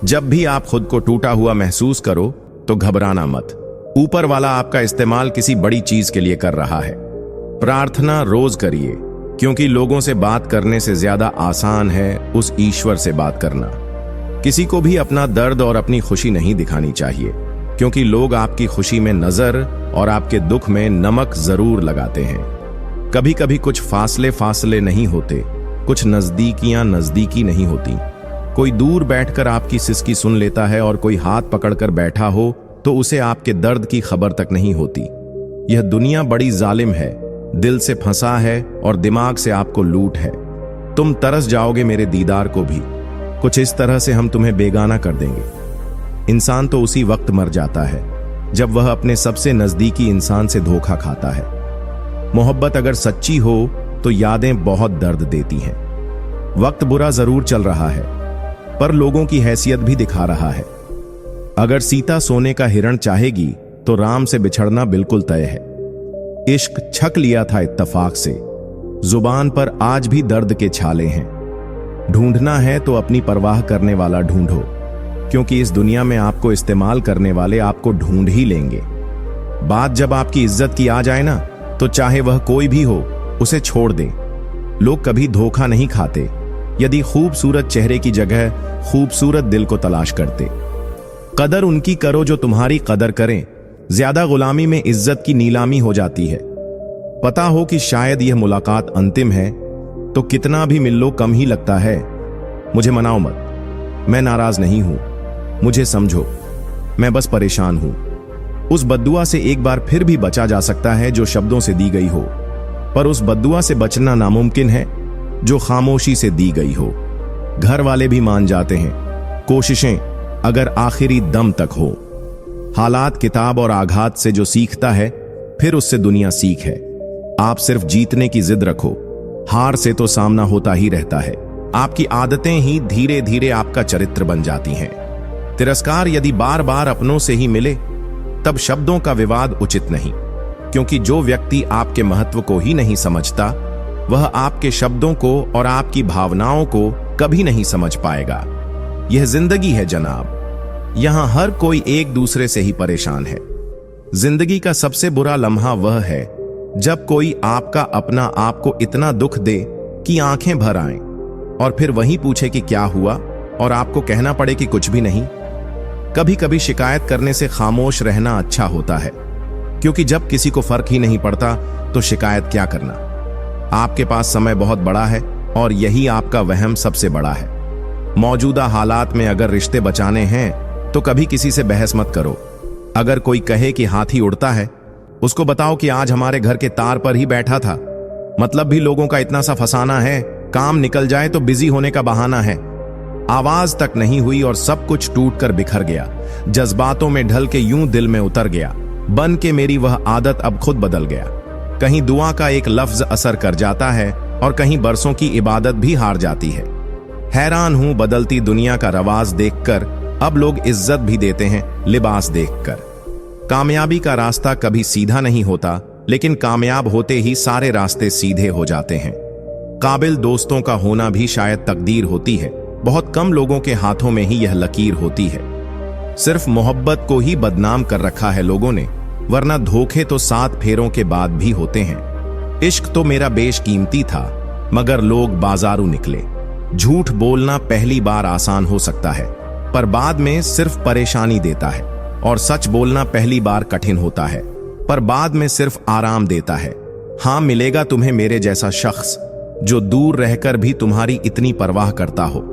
जब भी आप खुद को टूटा हुआ महसूस करो तो घबराना मत। ऊपर वाला आपका इस्तेमाल किसी बड़ी चीज के लिए कर रहा है। प्रार्थना रोज करिए, क्योंकि लोगों से बात करने से ज्यादा आसान है उस ईश्वर से बात करना। किसी को भी अपना दर्द और अपनी खुशी नहीं दिखानी चाहिए, क्योंकि लोग आपकी खुशी में नजर और आपके दुख में नमक जरूर लगाते हैं। कभी कभी कुछ फासले नहीं होते, कुछ नजदीकियां नजदीकी नहीं होती। कोई दूर बैठकर आपकी सिसकी सुन लेता है और कोई हाथ पकड़कर बैठा हो तो उसे आपके दर्द की खबर तक नहीं होती। यह दुनिया बड़ी जालिम है, दिल से फंसा है और दिमाग से आपको लूट है। तुम तरस जाओगे मेरे दीदार को भी, कुछ इस तरह से हम तुम्हें बेगाना कर देंगे। इंसान तो उसी वक्त मर जाता है जब वह अपने सबसे नजदीकी इंसान से धोखा खाता है। मोहब्बत अगर सच्ची हो तो यादें बहुत दर्द देती हैं। वक्त बुरा जरूर चल रहा है, पर लोगों की हैसियत भी दिखा रहा है। अगर सीता सोने का हिरण चाहेगी तो राम से बिछड़ना बिल्कुल तय है। इश्क छक लिया था इत्तफाक से, जुबान पर आज भी दर्द के छाले हैं। ढूंढना है तो अपनी परवाह करने वाला ढूंढो, क्योंकि इस दुनिया में आपको इस्तेमाल करने वाले आपको ढूंढ ही लेंगे। बात जब आपकी इज्जत की आ जाए ना, तो चाहे वह कोई भी हो, उसे छोड़ दें। लोग कभी धोखा नहीं खाते। यदि खूबसूरत चेहरे की जगह खूबसूरत दिल को तलाश करते। कदर उनकी करो जो तुम्हारी कदर करें। ज्यादा गुलामी में इज्जत की नीलामी हो जाती है। पता हो कि शायद यह मुलाकात अंतिम है, तो कितना भी मिल लो कम ही लगता है। मुझे मनाओ मत, मैं नाराज नहीं हूं, मुझे समझो, मैं बस परेशान हूं। उस बद्दुआ से एक बार फिर भी बचा जा सकता है जो शब्दों से दी गई हो, पर उस बद्दुआ से बचना नामुमकिन है जो खामोशी से दी गई हो। घर वाले भी मान जाते हैं, कोशिशें अगर आखिरी दम तक हो। हालात, किताब और आघात से जो सीखता है, फिर उससे दुनिया सीख है। आप सिर्फ जीतने की जिद रखो, हार से तो सामना होता ही रहता है। आपकी आदतें ही धीरे धीरे आपका चरित्र बन जाती हैं। तिरस्कार यदि बार बार अपनों से ही मिले, तब शब्दों का विवाद उचित नहीं, क्योंकि जो व्यक्ति आपके महत्व को ही नहीं समझता, वह आपके शब्दों को और आपकी भावनाओं को कभी नहीं समझ पाएगा। यह जिंदगी है जनाब, यहां हर कोई एक दूसरे से ही परेशान है। जिंदगी का सबसे बुरा लम्हा वह है जब कोई आपका अपना आपको इतना दुख दे कि आंखें भर आएं, और फिर वही पूछे कि क्या हुआ, और आपको कहना पड़े कि कुछ भी नहीं। कभी कभी शिकायत करने से खामोश रहना अच्छा होता है, क्योंकि जब किसी को फर्क ही नहीं पड़ता तो शिकायत क्या करना। आपके पास समय बहुत बड़ा है और यही आपका वहम सबसे बड़ा है। मौजूदा हालात में अगर रिश्ते बचाने हैं तो कभी किसी से बहस मत करो। अगर कोई कहे कि हाथी उड़ता है, उसको बताओ कि आज हमारे घर के तार पर ही बैठा था। मतलब भी लोगों का इतना सा फसाना है, काम निकल जाए तो बिजी होने का बहाना है। आवाज तक नहीं हुई और सब कुछ टूटकर बिखर गया। जज्बातों में ढल के यूं दिल में उतर गया। बन के मेरी वह आदत अब खुद बदल गया। कहीं दुआ का एक लफ्ज असर कर जाता है और कहीं बरसों की इबादत भी हार जाती है। हैरान हूं बदलती दुनिया का रवाज देखकर। अब लोग इज्जत भी देते हैं लिबास देखकर। कामयाबी का रास्ता कभी सीधा नहीं होता, लेकिन कामयाब होते ही सारे रास्ते सीधे हो जाते हैं। काबिल दोस्तों का होना भी शायद तकदीर होती है, बहुत कम लोगों के हाथों में ही यह लकीर होती है। सिर्फ मोहब्बत को ही बदनाम कर रखा है लोगों ने, वरना धोखे तो 7 फेरों के बाद भी होते हैं। इश्क तो मेरा बेशकीमती था, मगर लोग बाजारू निकले। झूठ बोलना पहली बार आसान हो सकता है, पर बाद में सिर्फ परेशानी देता है, और सच बोलना पहली बार कठिन होता है, पर बाद में सिर्फ आराम देता है। हाँ, मिलेगा तुम्हें मेरे जैसा शख्स जो दूर रहकर भी तुम्हारी इतनी परवाह करता हो।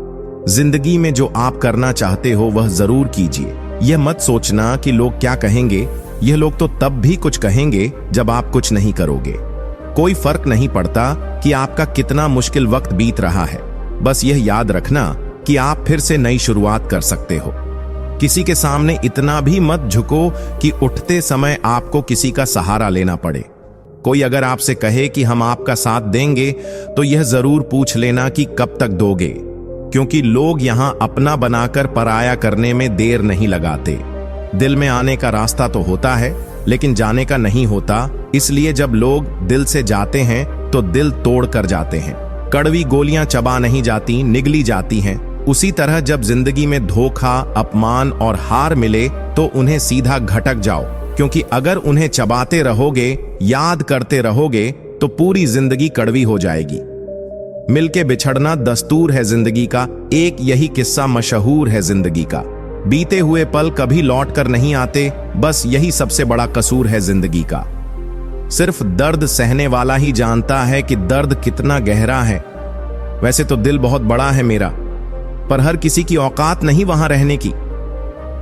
जिंदगी में जो आप करना चाहते हो वह जरूर कीजिए। यह मत सोचना कि लोग क्या कहेंगे, यह लोग तो तब भी कुछ कहेंगे जब आप कुछ नहीं करोगे। कोई फर्क नहीं पड़ता कि आपका कितना मुश्किल वक्त बीत रहा है, बस यह याद रखना कि आप फिर से नई शुरुआत कर सकते हो। किसी के सामने इतना भी मत झुको कि उठते समय आपको किसी का सहारा लेना पड़े। कोई अगर आपसे कहे कि हम आपका साथ देंगे, तो यह जरूर पूछ लेना कि कब तक दोगे, क्योंकि लोग यहां अपना बनाकर पराया करने में देर नहीं लगाते। दिल में आने का रास्ता तो होता है, लेकिन जाने का नहीं होता। इसलिए जब लोग दिल से जाते हैं तो दिल तोड़ कर जाते हैं। कड़वी गोलियां चबा नहीं जाती, निगली जाती हैं। उसी तरह जब जिंदगी में धोखा, अपमान और हार मिले तो उन्हें सीधा घटक जाओ, क्योंकि अगर उन्हें चबाते रहोगे, याद करते रहोगे, तो पूरी जिंदगी कड़वी हो जाएगी। मिलके बिछड़ना दस्तूर है जिंदगी का, एक यही किस्सा मशहूर है जिंदगी का। बीते हुए पल कभी लौट कर नहीं आते, बस यही सबसे बड़ा कसूर है जिंदगी का। सिर्फ दर्द सहने वाला ही जानता है कि दर्द कितना गहरा है। वैसे तो दिल बहुत बड़ा है मेरा, पर हर किसी की औकात नहीं वहां रहने की।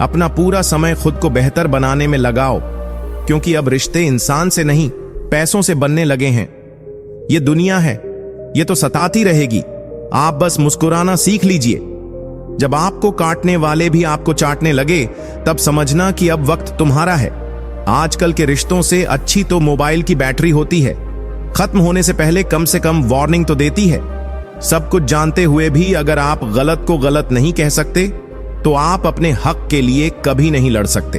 अपना पूरा समय खुद को बेहतर बनाने में लगाओ, क्योंकि अब रिश्ते इंसान से नहीं पैसों से बनने लगे हैं। ये दुनिया है, ये तो सताती रहेगी। आप बस मुस्कुराना सीख लीजिए। जब आपको काटने वाले भी आपको चाटने लगे, तब समझना कि अब वक्त तुम्हारा है। आजकल के रिश्तों से अच्छी तो मोबाइल की बैटरी होती है, खत्म होने से पहले कम से कम वार्निंग तो देती है। सब कुछ जानते हुए भी अगर आप गलत को गलत नहीं कह सकते, तो आप अपने हक के लिए कभी नहीं लड़ सकते।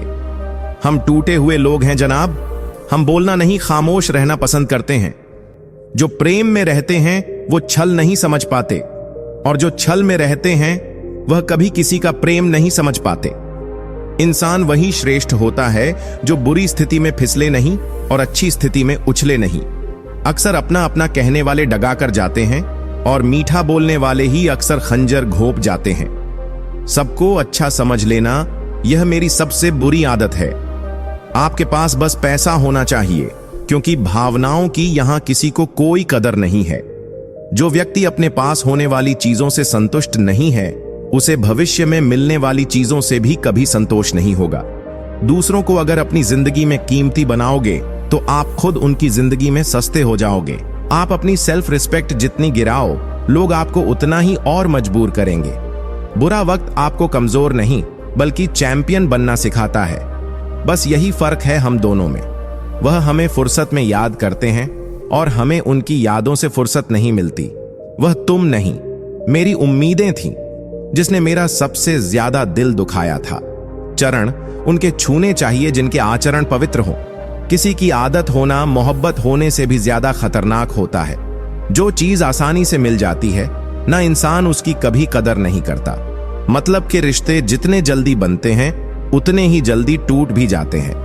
हम टूटे हुए लोग हैं जनाब, हम बोलना नहीं खामोश रहना पसंद करते हैं। जो प्रेम में रहते हैं वो छल नहीं समझ पाते, और जो छल में रहते हैं वह कभी किसी का प्रेम नहीं समझ पाते। इंसान वही श्रेष्ठ होता है जो बुरी स्थिति में फिसले नहीं और अच्छी स्थिति में उछले नहीं। अक्सर अपना अपना कहने वाले डगा कर जाते हैं, और मीठा बोलने वाले ही अक्सर खंजर घोंप जाते हैं। सबको अच्छा समझ लेना यह मेरी सबसे बुरी आदत है। आपके पास बस पैसा होना चाहिए, क्योंकि भावनाओं की यहां किसी को कोई कदर नहीं है। जो व्यक्ति अपने पास होने वाली चीजों से संतुष्ट नहीं है, उसे भविष्य में मिलने वाली चीजों से भी कभी संतोष नहीं होगा। दूसरों को अगर अपनी जिंदगी में कीमती बनाओगे, तो आप खुद उनकी जिंदगी में सस्ते हो जाओगे। आप अपनी सेल्फ रिस्पेक्ट जितनी गिराओ, लोग आपको उतना ही और मजबूर करेंगे। बुरा वक्त आपको कमजोर नहीं, बल्कि चैंपियन बनना सिखाता है। बस यही फर्क है हम दोनों में। वह हमें फुर्सत में याद करते हैं, और हमें उनकी यादों से फुर्सत नहीं मिलती। वह तुम नहीं, मेरी उम्मीदें थीं, जिसने मेरा सबसे ज्यादा दिल दुखाया था। चरण उनके छूने चाहिए जिनके आचरण पवित्र हो। किसी की आदत होना मोहब्बत होने से भी ज्यादा खतरनाक होता है। जो चीज आसानी से मिल जाती है ना, इंसान उसकी कभी कदर नहीं करता। मतलब के रिश्ते जितने जल्दी बनते हैं, उतने ही जल्दी टूट भी जाते हैं।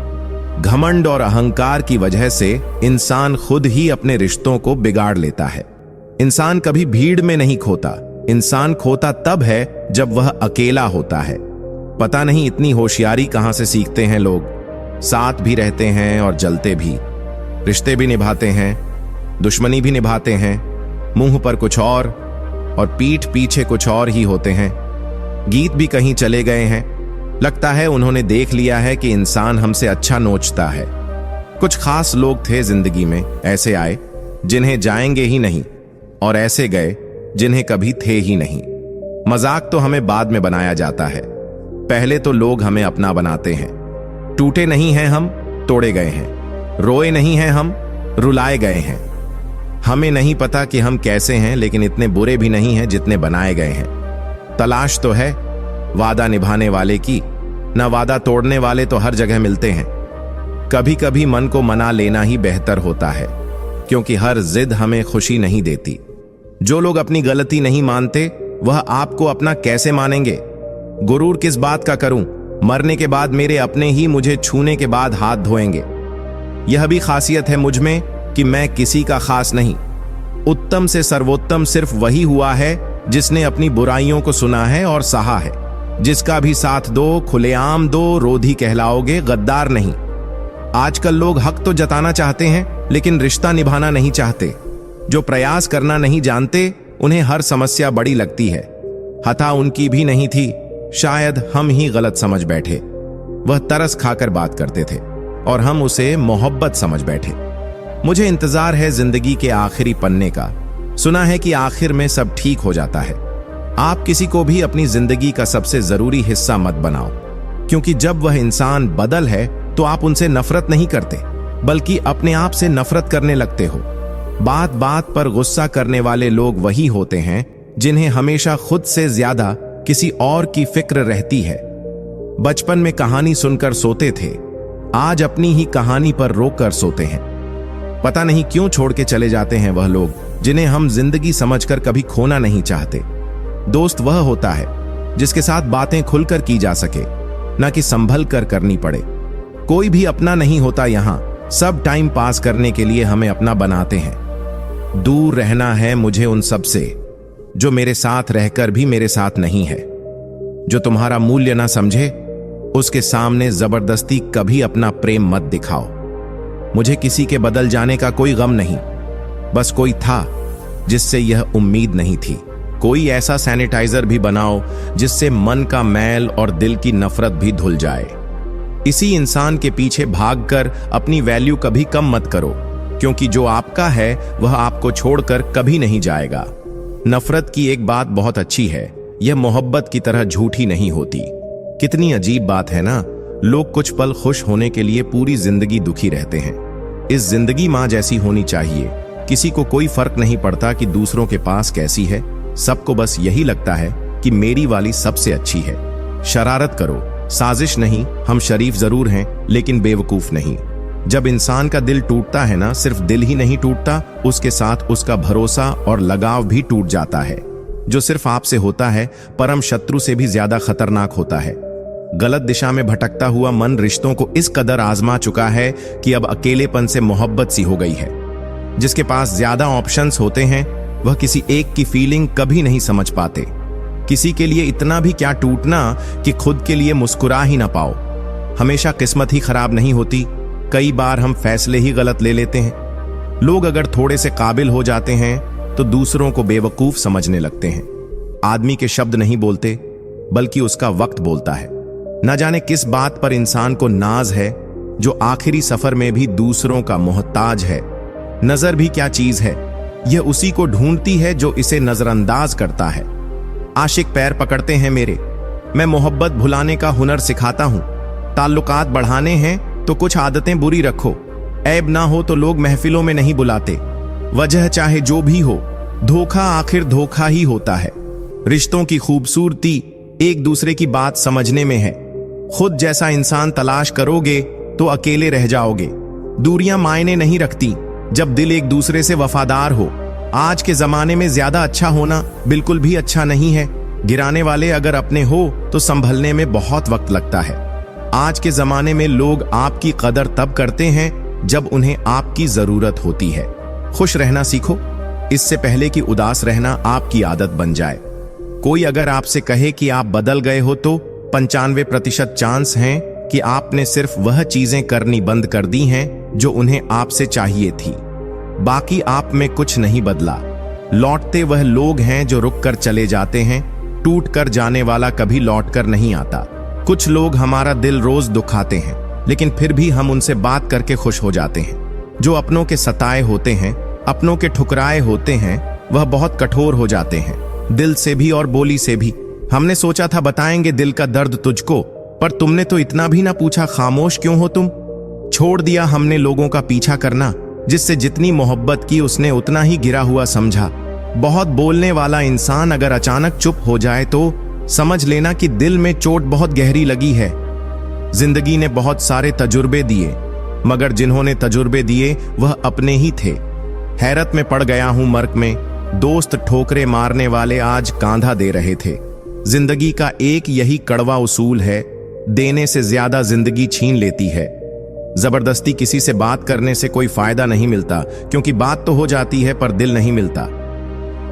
घमंड और अहंकार की वजह से इंसान खुद ही अपने रिश्तों को बिगाड़ लेता है। इंसान कभी भीड़ में नहीं खोता, इंसान खोता तब है जब वह अकेला होता है। पता नहीं इतनी होशियारी कहां से सीखते हैं लोग। साथ भी रहते हैं और जलते भी, रिश्ते भी निभाते हैं, दुश्मनी भी निभाते हैं, मुंह पर कुछ और पीठ पीछे कुछ और ही होते हैं। गीत भी कहीं चले गए हैं। लगता है उन्होंने देख लिया है कि इंसान हमसे अच्छा नोचता है। कुछ खास लोग थे जिंदगी में, ऐसे आए जिन्हें जाएंगे ही नहीं, और ऐसे गए जिन्हें कभी थे ही नहीं। मजाक तो हमें बाद में बनाया जाता है, पहले तो लोग हमें अपना बनाते हैं। टूटे नहीं हैं हम, तोड़े गए हैं। रोए नहीं हैं हम, रुलाए गए हैं। हमें नहीं पता कि हम कैसे हैं, लेकिन इतने बुरे भी नहीं हैं जितने बनाए गए हैं। तलाश तो है वादा निभाने वाले की, ना वादा तोड़ने वाले तो हर जगह मिलते हैं। कभी कभी मन को मना लेना ही बेहतर होता है, क्योंकि हर जिद हमें खुशी नहीं देती। जो लोग अपनी गलती नहीं मानते, वह आपको अपना कैसे मानेंगे? गुरूर किस बात का करूं? मरने के बाद मेरे अपने ही मुझे छूने के बाद हाथ धोएंगे। यह भी खासियत है मुझ में कि मैं किसी का खास नहीं। उत्तम से सर्वोत्तम सिर्फ वही हुआ है जिसने अपनी बुराइयों को सुना है और सहा है। जिसका भी साथ दो, खुलेआम दो, रोधी कहलाओगे, गद्दार नहीं। आजकल लोग हक तो जताना चाहते हैं लेकिन रिश्ता निभाना नहीं चाहते। जो प्रयास करना नहीं जानते उन्हें हर समस्या बड़ी लगती है। हथा उनकी भी नहीं थी, शायद हम ही गलत समझ बैठे। वह तरस खाकर बात करते थे और हम उसे मोहब्बत समझ बैठे। मुझे इंतजार है जिंदगी के आखिरी पन्ने का। सुना है कि आखिर में सब ठीक हो जाता है। आप किसी को भी अपनी जिंदगी का सबसे जरूरी हिस्सा मत बनाओ, क्योंकि जब वह इंसान बदल है तो आप उनसे नफरत नहीं करते बल्कि अपने आप से नफरत करने लगते हो। बात बात पर गुस्सा करने वाले लोग वही होते हैं जिन्हें हमेशा खुद से ज्यादा किसी और की फिक्र रहती है। बचपन में कहानी सुनकर सोते थे, आज अपनी ही कहानी पर रोककर सोते हैं। पता नहीं क्यों छोड़ के चले जाते हैं वह लोग जिन्हें हम जिंदगी समझकर कभी खोना नहीं चाहते। दोस्त वह होता है जिसके साथ बातें खुलकर की जा सके, ना कि संभल कर करनी पड़े। कोई भी अपना नहीं होता यहां, सब टाइम पास करने के लिए हमें अपना बनाते हैं। दूर रहना है मुझे उन सब से जो मेरे साथ रहकर भी मेरे साथ नहीं है। जो तुम्हारा मूल्य ना समझे उसके सामने जबरदस्ती कभी अपना प्रेम मत दिखाओ। मुझे किसी के बदल जाने का कोई गम नहीं, बस कोई था जिससे यह उम्मीद नहीं थी। कोई ऐसा सैनिटाइजर भी बनाओ जिससे मन का मैल और दिल की नफरत भी धुल जाए। इसी इंसान के पीछे भागकर अपनी वैल्यू कभी कम मत करो, क्योंकि जो आपका है वह आपको छोड़कर कभी नहीं जाएगा। नफरत की एक बात बहुत अच्छी है, यह मोहब्बत की तरह झूठी नहीं होती। कितनी अजीब बात है ना, लोग कुछ पल खुश होने के लिए पूरी जिंदगी दुखी रहते हैं। इस जिंदगी माँ जैसी होनी चाहिए। किसी को कोई फर्क नहीं पड़ता कि दूसरों के पास कैसी है, सबको बस यही लगता है कि मेरी वाली सबसे अच्छी है। शरारत करो, साजिश नहीं, हम शरीफ जरूर हैं लेकिन बेवकूफ नहीं। जब इंसान का दिल टूटता है ना, सिर्फ दिल ही नहीं टूटता, उसके साथ उसका भरोसा और लगाव भी टूट जाता है। जो सिर्फ आपसे होता है परम शत्रु से भी ज्यादा खतरनाक होता है। गलत दिशा में भटकता हुआ मन रिश्तों को इस कदर आजमा चुका है कि अब अकेलेपन से मोहब्बत सी हो गई है। जिसके पास ज्यादा ऑप्शंस होते हैं वह किसी एक की फीलिंग कभी नहीं समझ पाते। किसी के लिए इतना भी क्या टूटना कि खुद के लिए मुस्कुरा ही ना पाओ। हमेशा किस्मत ही खराब नहीं होती, कई बार हम फैसले ही गलत ले लेते हैं। लोग अगर थोड़े से काबिल हो जाते हैं तो दूसरों को बेवकूफ समझने लगते हैं। आदमी के शब्द नहीं बोलते बल्कि उसका वक्त बोलता है। न जाने किस बात पर इंसान को नाज है जो आखिरी सफर में भी दूसरों का मोहताज है। नजर भी क्या चीज है, यह उसी को ढूंढती है जो इसे नजरअंदाज करता है। आशिक पैर पकड़ते हैं मेरे, मैं मोहब्बत भुलाने का हुनर सिखाता हूं। ताल्लुकात बढ़ाने हैं तो कुछ आदतें बुरी रखो। ऐब ना हो तो लोग महफिलों में नहीं बुलाते। वजह चाहे जो भी हो, धोखा आखिर धोखा ही होता है। रिश्तों की खूबसूरती एक दूसरे की बात समझने में है। खुद जैसा इंसान तलाश करोगे तो अकेले रह जाओगे। दूरियां मायने नहीं रखती जब दिल एक दूसरे से वफादार हो। आज के जमाने में ज्यादा अच्छा होना बिल्कुल भी अच्छा नहीं है। गिराने वाले अगर अपने हो तो संभलने में बहुत वक्त लगता है। आज के जमाने में लोग आपकी कदर तब करते हैं जब उन्हें आपकी जरूरत होती है। खुश रहना सीखो, इससे पहले कि उदास रहना आपकी आदत बन जाए। कोई अगर आपसे कहे कि आप बदल गए हो तो 95% चांस हैं कि आपने सिर्फ वह चीजें करनी बंद कर दी हैं जो उन्हें आपसे चाहिए थी। बाकी आप में कुछ नहीं बदला। लौटते वह लोग हैं जो रुक कर चले जाते हैं। टूट कर जाने वाला कभी लौट कर नहीं आता। कुछ लोग हमारा दिल रोज दुखाते हैं लेकिन फिर भी हम उनसे बात करके खुश हो जाते हैं। जो अपनों के सताए होते हैं, अपनों के ठुकराए होते हैं, वह बहुत कठोर हो जाते हैं, दिल से भी और बोली से भी। हमने सोचा था बताएंगे दिल का दर्द तुझको, पर तुमने तो इतना भी ना पूछा, खामोश क्यों हो तुम। छोड़ दिया हमने लोगों का पीछा करना, जिससे जितनी मोहब्बत की उसने उतना ही गिरा हुआ समझा। बहुत बोलने वाला इंसान अगर अचानक चुप हो जाए तो समझ लेना कि दिल में चोट बहुत गहरी लगी है। जिंदगी ने बहुत सारे तजुर्बे दिए, मगर जिन्होंने तजुर्बे दिए वह अपने ही थे। हैरत में पड़ गया हूं मर्क में, दोस्त ठोकरे मारने वाले आज कांधा दे रहे थे। जिंदगी का एक यही कड़वा उसूल है, देने से ज्यादा जिंदगी छीन लेती है। जबरदस्ती किसी से बात करने से कोई फायदा नहीं मिलता, क्योंकि बात तो हो जाती है पर दिल नहीं मिलता।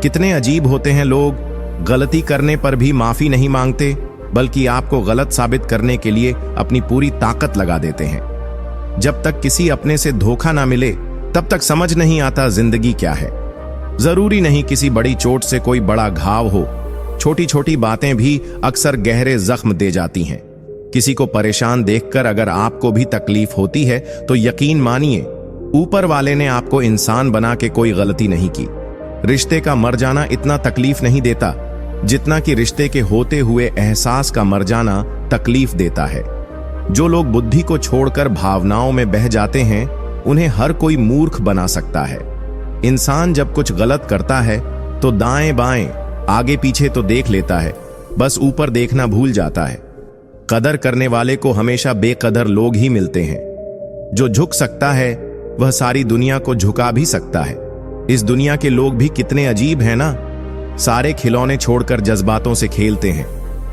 कितने अजीब होते हैं लोग, गलती करने पर भी माफी नहीं मांगते, बल्कि आपको गलत साबित करने के लिए अपनी पूरी ताकत लगा देते हैं। जब तक किसी अपने से धोखा ना मिले तब तक समझ नहीं आता जिंदगी क्या है। जरूरी नहीं किसी बड़ी चोट से कोई बड़ा घाव हो, छोटी छोटी बातें भी अक्सर गहरे जख्म दे जाती हैं। किसी को परेशान देखकर अगर आपको भी तकलीफ होती है तो यकीन मानिए, ऊपर वाले ने आपको इंसान बना के कोई गलती नहीं की। रिश्ते का मर जाना इतना तकलीफ नहीं देता जितना कि रिश्ते के होते हुए एहसास का मर जाना तकलीफ देता है। जो लोग बुद्धि को छोड़कर भावनाओं में बह जाते हैं, उन्हें हर कोई मूर्ख बना सकता है। इंसान जब कुछ गलत करता है तो दाएं बाएं आगे पीछे तो देख लेता है, बस ऊपर देखना भूल जाता है। कदर करने वाले को हमेशा बेकदर लोग ही मिलते हैं। जो झुक सकता है वह सारी दुनिया को झुका भी सकता है। इस दुनिया के लोग भी कितने अजीब हैं ना, सारे खिलौने छोड़कर जज्बातों से खेलते हैं।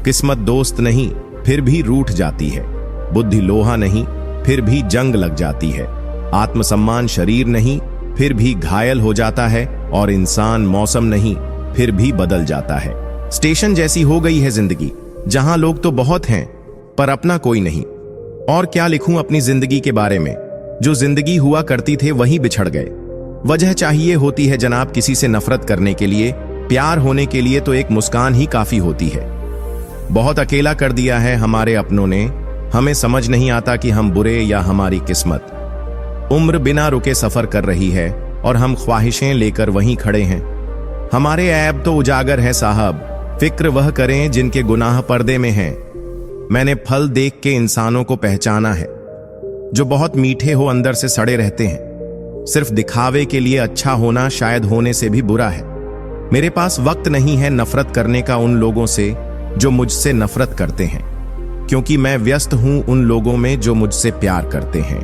किस्मत दोस्त नहीं फिर भी रूठ जाती है, बुद्धि लोहा नहीं फिर भी जंग लग जाती है, आत्मसम्मान शरीर नहीं फिर भी घायल हो जाता है, और इंसान मौसम नहीं फिर भी बदल जाता है। स्टेशन जैसी हो गई है जिंदगी, जहां लोग तो बहुत हैं पर अपना कोई नहीं। और क्या लिखूं अपनी जिंदगी के बारे में, जो जिंदगी हुआ करती थे वही बिछड़ गए। वजह चाहिए होती है जनाब किसी से नफरत करने के लिए, प्यार होने के लिए तो एक मुस्कान ही काफी होती है। बहुत अकेला कर दिया है हमारे अपनों ने, हमें समझ नहीं आता कि हम बुरे या हमारी किस्मत। उम्र बिना रुके सफर कर रही है और हम ख्वाहिशें लेकर वहीं खड़े हैं। हमारे ऐब तो उजागर है साहब, फिक्र वह करें जिनके गुनाह पर्दे में हैं। मैंने फल देख के इंसानों को पहचाना है, जो बहुत मीठे हो अंदर से सड़े रहते हैं। सिर्फ दिखावे के लिए अच्छा होना शायद होने से भी बुरा है। मेरे पास वक्त नहीं है नफरत करने का उन लोगों से जो मुझसे नफरत करते हैं, क्योंकि मैं व्यस्त हूं उन लोगों में जो मुझसे प्यार करते हैं।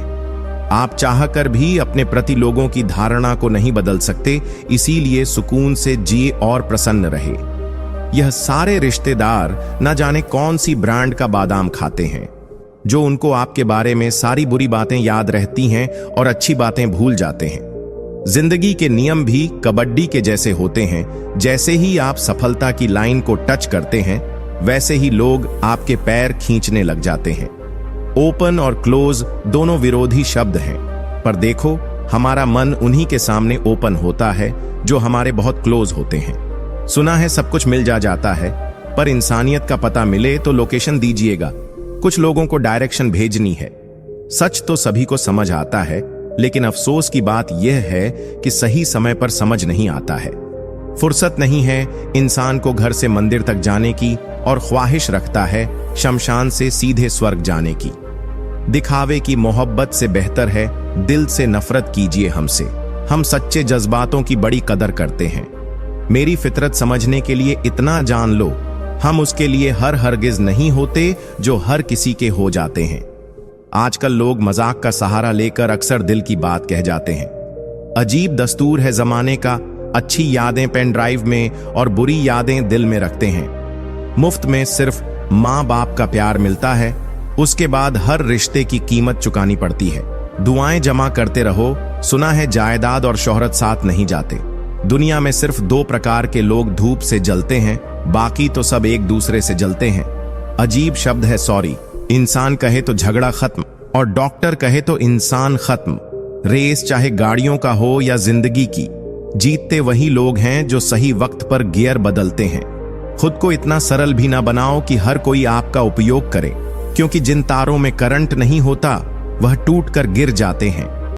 आप चाहकर भी अपने प्रति लोगों की धारणा को नहीं बदल सकते, इसीलिए सुकून से जिए और प्रसन्न रहे। यह सारे रिश्तेदार न जाने कौन सी ब्रांड का बादाम खाते हैं, जो उनको आपके बारे में सारी बुरी बातें याद रहती हैं और अच्छी बातें भूल जाते हैं। जिंदगी के नियम भी कबड्डी के जैसे होते हैं, जैसे ही आप सफलता की लाइन को टच करते हैं वैसे ही लोग आपके पैर खींचने लग जाते हैं। ओपन और क्लोज दोनों विरोधी शब्द हैं, पर देखो हमारा मन उन्हीं के सामने ओपन होता है जो हमारे बहुत क्लोज होते हैं। सुना है सब कुछ मिल जाता है, पर इंसानियत का पता मिले तो लोकेशन दीजिएगा। कुछ लोगों को डायरेक्शन भेजनी है। सच तो सभी को समझ आता है, लेकिन अफसोस की बात यह है कि सही समय पर समझ नहीं आता है। फुर्सत नहीं है इंसान को घर से मंदिर तक जाने की, और ख्वाहिश रखता है शमशान से सीधे स्वर्ग जाने की। दिखावे की मोहब्बत से बेहतर है दिल से नफरत कीजिए हमसे। हम सच्चे जज्बातों की बड़ी कदर करते हैं। मेरी फितरत समझने के लिए इतना जान लो, हम उसके लिए हरगिज नहीं होते जो हर किसी के हो जाते हैं। आजकल लोग मजाक का सहारा लेकर अक्सर दिल की बात कह जाते हैं। अजीब दस्तूर है जमाने का, अच्छी यादें पेन ड्राइव में और बुरी यादें दिल में रखते हैं। मुफ्त में सिर्फ माँ बाप का प्यार मिलता है, उसके बाद हर रिश्ते की कीमत चुकानी पड़ती है। दुआएं जमा करते रहो, सुना है जायदाद और शोहरत साथ नहीं जाते। दुनिया में सिर्फ 2 प्रकार के लोग धूप से जलते हैं, बाकी तो सब एक दूसरे से जलते हैं। अजीब शब्द है सॉरी। इंसान कहे तो झगड़ा खत्म, और डॉक्टर कहे तो इंसान खत्म। रेस चाहे गाड़ियों का हो या जिंदगी की, जीतते वही लोग हैं जो सही वक्त पर गियर बदलते हैं। खुद को इतना सरल भी ना बनाओ कि हर कोई आपका उपयोग करे, क्योंकि जिन तारों में करंट नहीं होता वह टूट कर गिर जाते हैं।